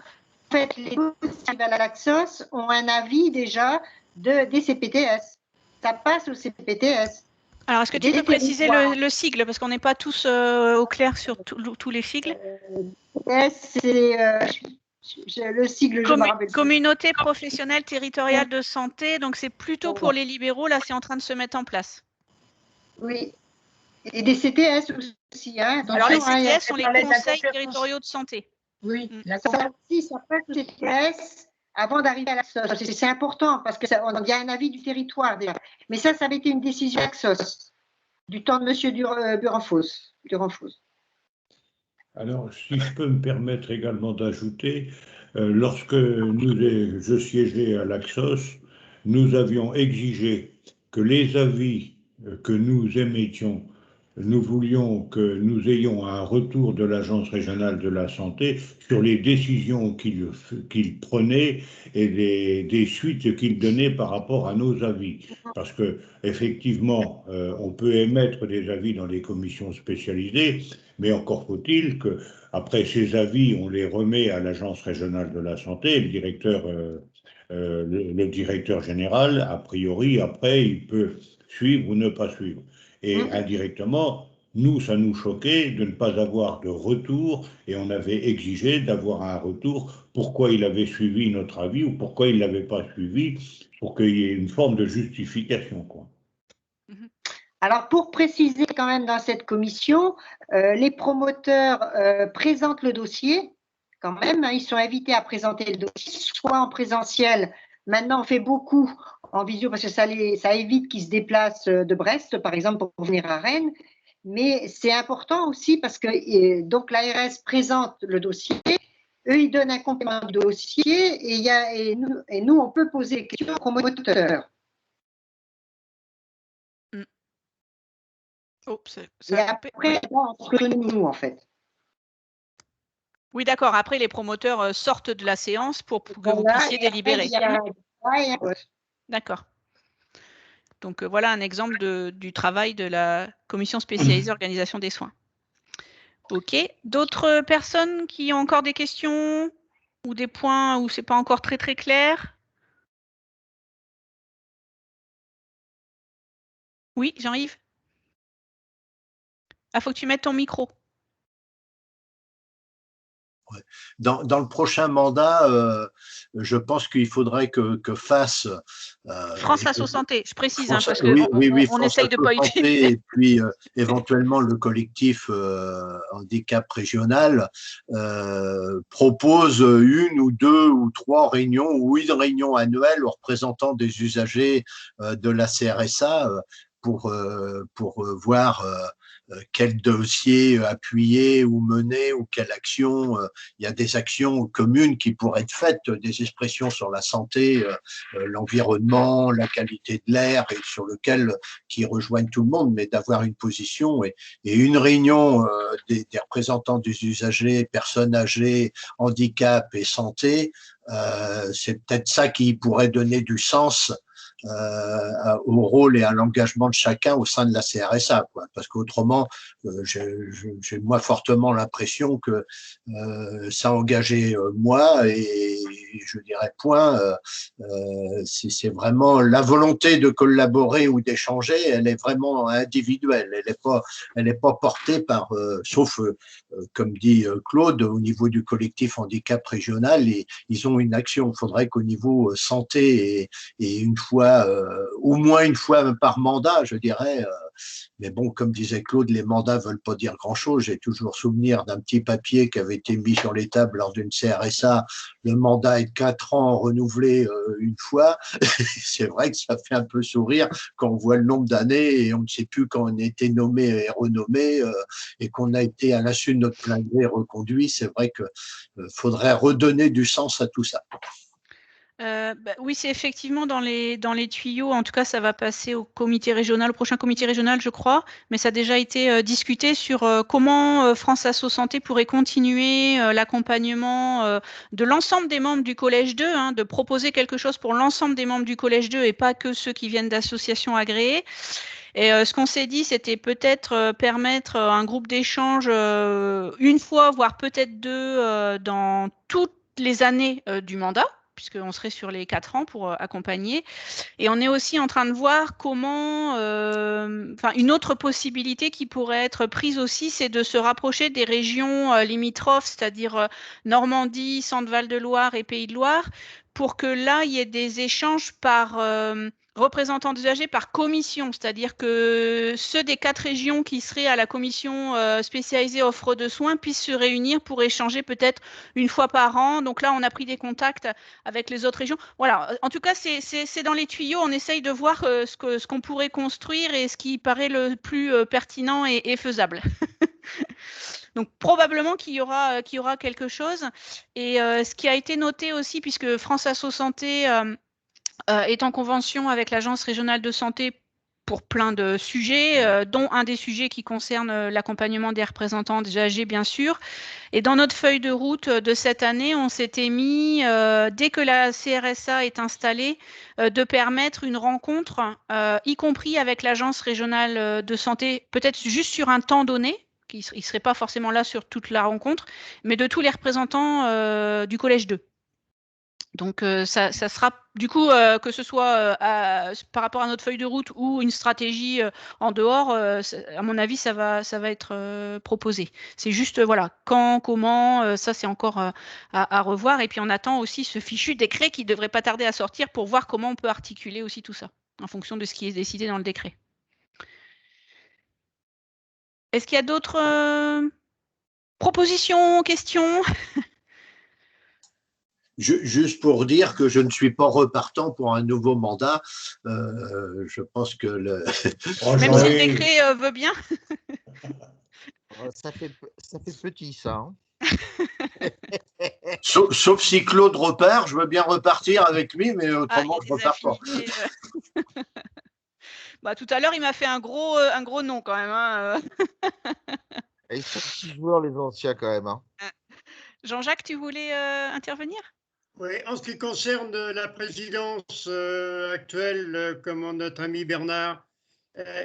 fait, les dossiers de l'AXOS ont un avis déjà des CPTS. Ça passe au CPTS. Alors, est-ce que tu peux préciser le sigle, parce qu'on n'est pas tous au clair sur tous les sigles? C'est le sigle, je me rappelle. Communauté professionnelle territoriale de santé, donc c'est plutôt pour les libéraux, là c'est en train de se mettre en place. Oui, et des CTS aussi. Hein. Alors les CTS sont les conseils territoriaux de santé. Oui, ça passe au CTS avant d'arriver à l'AXOS. C'est important parce qu'il y a un avis du territoire déjà. Mais ça avait été une décision AXOS du temps de M. Burenfos. Alors, si je peux me permettre également d'ajouter, lorsque je siégeais à l'AXOS, nous avions exigé que les avis que nous émettions, nous voulions que nous ayons un retour de l'Agence régionale de la santé sur les décisions qu'il prenait et des suites qu'il donnait par rapport à nos avis. Parce que effectivement, on peut émettre des avis dans les commissions spécialisées, mais encore faut-il qu'après ces avis, on les remet à l'Agence régionale de la santé, le directeur général, a priori, après, il peut suivre ou ne pas suivre. Et indirectement, nous, ça nous choquait de ne pas avoir de retour et on avait exigé d'avoir un retour, pourquoi il avait suivi notre avis ou pourquoi il ne l'avait pas suivi, pour qu'il y ait une forme de justification, quoi. Alors, pour préciser quand même dans cette commission, les promoteurs présentent le dossier quand même. Hein, ils sont invités à présenter le dossier, soit en présentiel. Maintenant, on fait beaucoup en visio parce que ça évite qu'ils se déplacent de Brest, par exemple, pour venir à Rennes. Mais c'est important aussi parce que donc l'ARS présente le dossier, eux, ils donnent un complément de dossier et nous, on peut poser des questions aux promoteurs. Et après, entre nous, en fait. Oui, d'accord. Après, les promoteurs sortent de la séance pour que vous puissiez délibérer. D'accord. Donc voilà un exemple du travail de la commission spécialisée organisation des soins. Ok, d'autres personnes qui ont encore des questions ou des points où c'est pas encore très très clair? Oui, Jean-Yves? Ah, faut que tu mettes ton micro. Dans le prochain mandat, je pense qu'il faudrait que fasse… France Asso Santé, je précise, hein, parce oui, qu'on essaye de ne pas utiliser. Et puis éventuellement le collectif handicap régional propose une ou deux ou trois réunions ou une réunion annuelle aux représentants des usagers de la CRSA pour voir quel dossier appuyer ou mener ou quelle action. Il y a des actions communes qui pourraient être faites, des expressions sur la santé, l'environnement, la qualité de l'air, et sur lequel qui rejoignent tout le monde, mais d'avoir une position et une réunion des représentants des usagers, personnes âgées, handicap et santé, c'est peut-être ça qui pourrait donner du sens au rôle et à l'engagement de chacun au sein de la CRSA, quoi. Parce qu'autrement, j'ai moi fortement l'impression que ça engageait moi et je dirais point. C'est vraiment la volonté de collaborer ou d'échanger, elle est vraiment individuelle. Elle est pas portée par, sauf comme dit Claude, au niveau du collectif handicap régional, ils ont une action. Il faudrait qu'au niveau santé et une fois, au moins une fois par mandat, je dirais. Mais bon, comme disait Claude, les mandats veulent pas dire grand-chose. J'ai toujours souvenir d'un petit papier qui avait été mis sur les tables lors d'une CRSA. Le mandat est de 4 ans, renouvelé une fois. C'est vrai que ça fait un peu sourire quand on voit le nombre d'années et on ne sait plus quand on a été nommé et renommé et qu'on a été à l'insu de notre plein gré reconduit. C'est vrai que faudrait redonner du sens à tout ça. Oui, c'est effectivement dans les tuyaux. En tout cas, ça va passer au comité régional, au prochain comité régional, je crois. Mais ça a déjà été discuté sur comment France Asso Santé pourrait continuer l'accompagnement de l'ensemble des membres du Collège 2, hein, de proposer quelque chose pour l'ensemble des membres du Collège 2 et pas que ceux qui viennent d'associations agréées. Et ce qu'on s'est dit, c'était peut-être permettre un groupe d'échange une fois, voire peut-être deux, dans toutes les années du mandat, puisqu'on serait sur les 4 ans pour accompagner. Et on est aussi en train de voir comment, une autre possibilité qui pourrait être prise aussi, c'est de se rapprocher des régions limitrophes, c'est-à-dire Normandie, Centre-Val de Loire et Pays de Loire, pour que là, il y ait des échanges par représentants des usagers par commission, c'est-à-dire que ceux des 4 régions qui seraient à la commission spécialisée offre de soins puissent se réunir pour échanger peut-être une fois par an. Donc là, on a pris des contacts avec les autres régions. Voilà, en tout cas, c'est dans les tuyaux. On essaye de voir ce qu'on pourrait construire et ce qui paraît le plus pertinent et faisable. Donc probablement qu'il y aura quelque chose. Et ce qui a été noté aussi, puisque France Asso Santé est en convention avec l'Agence régionale de santé pour plein de sujets, dont un des sujets qui concerne l'accompagnement des représentants des âgés, bien sûr. Et dans notre feuille de route de cette année, on s'était mis, dès que la CRSA est installée, de permettre une rencontre, y compris avec l'Agence régionale de santé, peut-être juste sur un temps donné, qui ne serait pas forcément là sur toute la rencontre, mais de tous les représentants du Collège 2. Donc, ça sera du coup, que ce soit par rapport à notre feuille de route ou une stratégie en dehors, à mon avis, ça va être proposé. C'est juste, voilà, quand, comment, ça c'est encore à revoir. Et puis, on attend aussi ce fichu décret qui ne devrait pas tarder à sortir pour voir comment on peut articuler aussi tout ça, en fonction de ce qui est décidé dans le décret. Est-ce qu'il y a d'autres propositions, questions? Juste pour dire que je ne suis pas repartant pour un nouveau mandat. Je pense que même si le décret veut bien. Ça fait petit, ça. Hein. Sauf si Claude repart, je veux bien repartir avec lui, mais autrement, je ne repars pas. Bah, tout à l'heure, il m'a fait un gros nom quand même. Hein. Ils sont petits joueurs, les anciens, quand même. Hein. Jean-Jacques, tu voulais intervenir? Oui, en ce qui concerne la présidence actuelle, comme notre ami Bernard,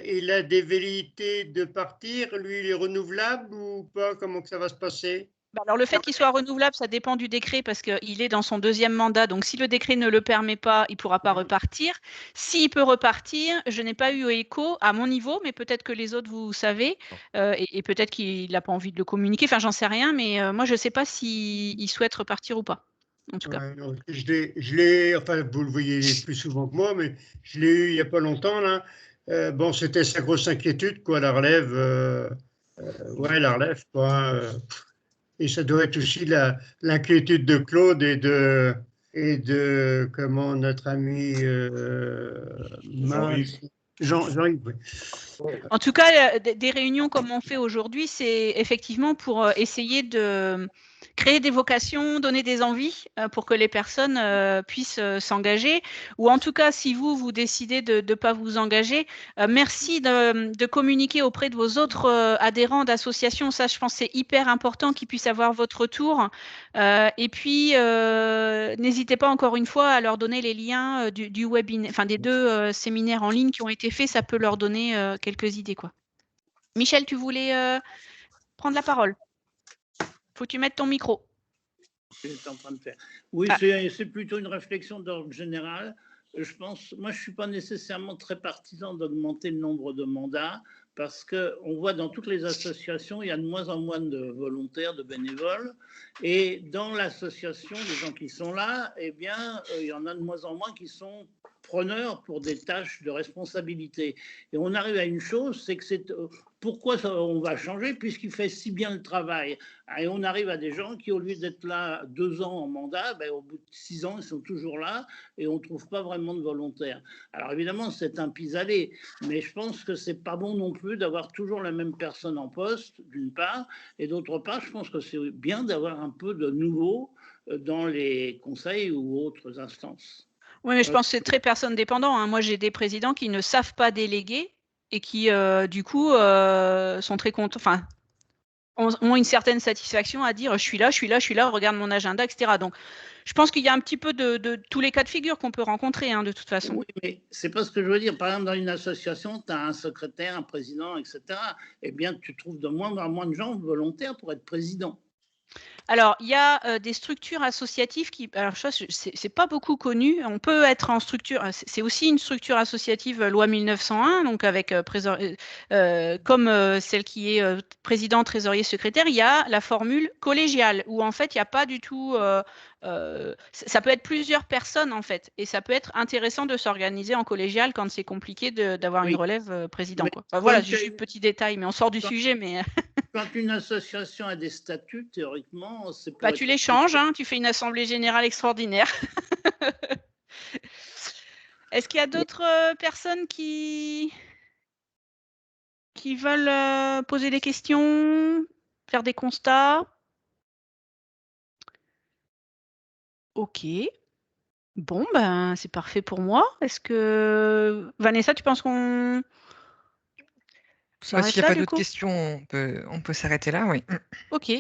il a des velléités de partir, lui, il est renouvelable ou pas? Comment que ça va se passer? Alors, le fait qu'il soit renouvelable, ça dépend du décret parce qu'il est dans son 2e mandat. Donc, si le décret ne le permet pas, il ne pourra pas repartir. S'il peut repartir, je n'ai pas eu écho à mon niveau, mais peut-être que les autres, vous savez, et peut-être qu'il n'a pas envie de le communiquer. Enfin, j'en sais rien, mais moi, je ne sais pas s'il souhaite repartir ou pas. En tout cas. Ouais, non, je l'ai, enfin, vous le voyez plus souvent que moi, mais je l'ai eu il n'y a pas longtemps, là. Bon, c'était sa grosse inquiétude, quoi, la relève. Ouais, la relève, quoi. Et ça doit être aussi l'inquiétude de Claude et de comment notre ami Jean-Yves. Oui. En tout cas, des réunions comme on fait aujourd'hui, c'est effectivement pour essayer de créer des vocations, donner des envies pour que les personnes puissent s'engager. Ou en tout cas, si vous décidez de ne pas vous engager, merci de communiquer auprès de vos autres adhérents d'associations. Ça, je pense, c'est hyper important qu'ils puissent avoir votre retour. Et puis, n'hésitez pas encore une fois à leur donner les liens du webinaire, enfin des 2 séminaires en ligne qui ont été faits. Ça peut leur donner quelques idées, quoi. Michel, tu voulais prendre la parole? Faut que tu mettes ton micro. J'étais en train de faire. Oui, c'est plutôt une réflexion d'ordre général. Je pense, moi, je ne suis pas nécessairement très partisan d'augmenter le nombre de mandats parce qu'on voit dans toutes les associations, il y a de moins en moins de volontaires, de bénévoles. Et dans l'association, les gens qui sont là, eh bien, il y en a de moins en moins qui sont preneurs pour des tâches de responsabilité. Et on arrive à une chose, c'est que c'est pourquoi on va changer puisqu'il fait si bien le travail. Et on arrive à des gens qui, au lieu d'être là 2 ans en mandat, ben, au bout de 6 ans, ils sont toujours là et on ne trouve pas vraiment de volontaires. Alors évidemment, c'est un pis-aller, mais je pense que c'est pas bon non plus d'avoir toujours la même personne en poste, d'une part, et d'autre part, je pense que c'est bien d'avoir un peu de nouveau dans les conseils ou autres instances. Oui, mais je pense que c'est très personne dépendant, hein. Moi, j'ai des présidents qui ne savent pas déléguer et qui, du coup, sont très contents, enfin, ont une certaine satisfaction à dire je suis là, regarde mon agenda, etc. Donc, je pense qu'il y a un petit peu de tous les cas de figure qu'on peut rencontrer, hein, de toute façon. Oui, mais c'est pas ce que je veux dire. Par exemple, dans une association, tu as un secrétaire, un président, etc. Eh bien, tu trouves de moins en moins de gens volontaires pour être président. Alors, il y a des structures associatives qui, alors ça, c'est pas beaucoup connu. On peut être en structure, c'est aussi une structure associative loi 1901, donc avec comme celle qui est président, trésorier, secrétaire, il y a la formule collégiale où en fait il n'y a pas du tout. Ça peut être plusieurs personnes en fait, et ça peut être intéressant de s'organiser en collégial quand c'est compliqué d'avoir une relève président. Quoi. Enfin, voilà, juste un petit détail, mais on sort du sujet, mais. Quand une association a des statuts, théoriquement, c'est pas. Bah, tu les changes, hein, tu fais une assemblée générale extraordinaire. Est-ce qu'il y a d'autres personnes qui veulent poser des questions, faire des constats? Ok. Bon, ben, c'est parfait pour moi. Est-ce que, Vanessa, tu penses qu'on s'il n'y a pas d'autres questions, on peut s'arrêter là, oui. Ok.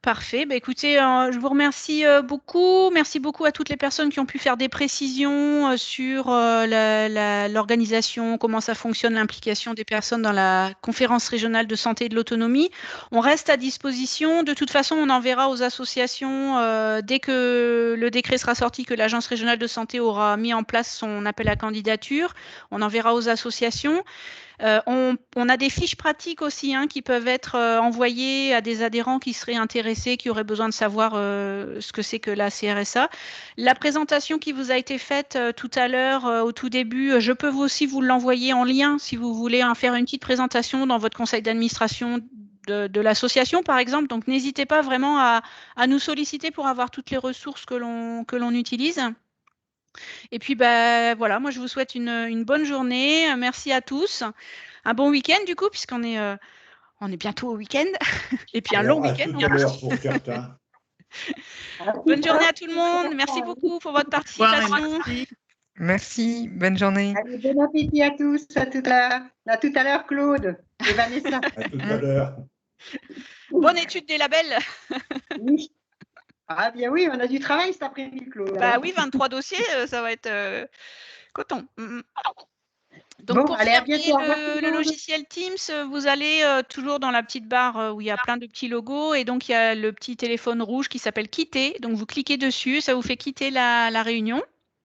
Parfait. Bah, écoutez, je vous remercie beaucoup. Merci beaucoup à toutes les personnes qui ont pu faire des précisions sur l'organisation, comment ça fonctionne, l'implication des personnes dans la conférence régionale de santé et de l'autonomie. On reste à disposition. De toute façon, on enverra aux associations dès que le décret sera sorti, que l'Agence régionale de santé aura mis en place son appel à candidature. On enverra aux associations. On a des fiches pratiques aussi qui peuvent être envoyées à des adhérents qui seraient intéressés, qui auraient besoin de savoir ce que c'est que la CRSA. La présentation qui vous a été faite tout à l'heure, au tout début, je peux aussi vous l'envoyer en lien si vous voulez faire une petite présentation dans votre conseil d'administration de l'association, par exemple. Donc, n'hésitez pas vraiment à nous solliciter pour avoir toutes les ressources que l'on utilise. Et puis, bah, voilà, moi, je vous souhaite une bonne journée. Merci à tous. Un bon week-end, du coup, puisqu'on est, on est bientôt au week-end. Et puis, un long week-end. Tout à l'heure pour certains. Bonne journée à tout le monde. Merci beaucoup pour votre participation. Merci. Bonne journée. Allez, bon appétit à tous. À tout à l'heure, Claude et Vanessa. À tout à l'heure. Bonne étude des labels. Oui. Ah bien oui, on a du travail cet après-midi, Claude. Bah oui, 23 dossiers, ça va être coton. Donc Bon, pour allez, à fermer bientôt. Au revoir, tout le le monde. logiciel Teams, vous allez toujours dans la petite barre où il y a plein de petits logos et donc il y a le petit téléphone rouge qui s'appelle quitter. Donc vous cliquez dessus, ça vous fait quitter la réunion.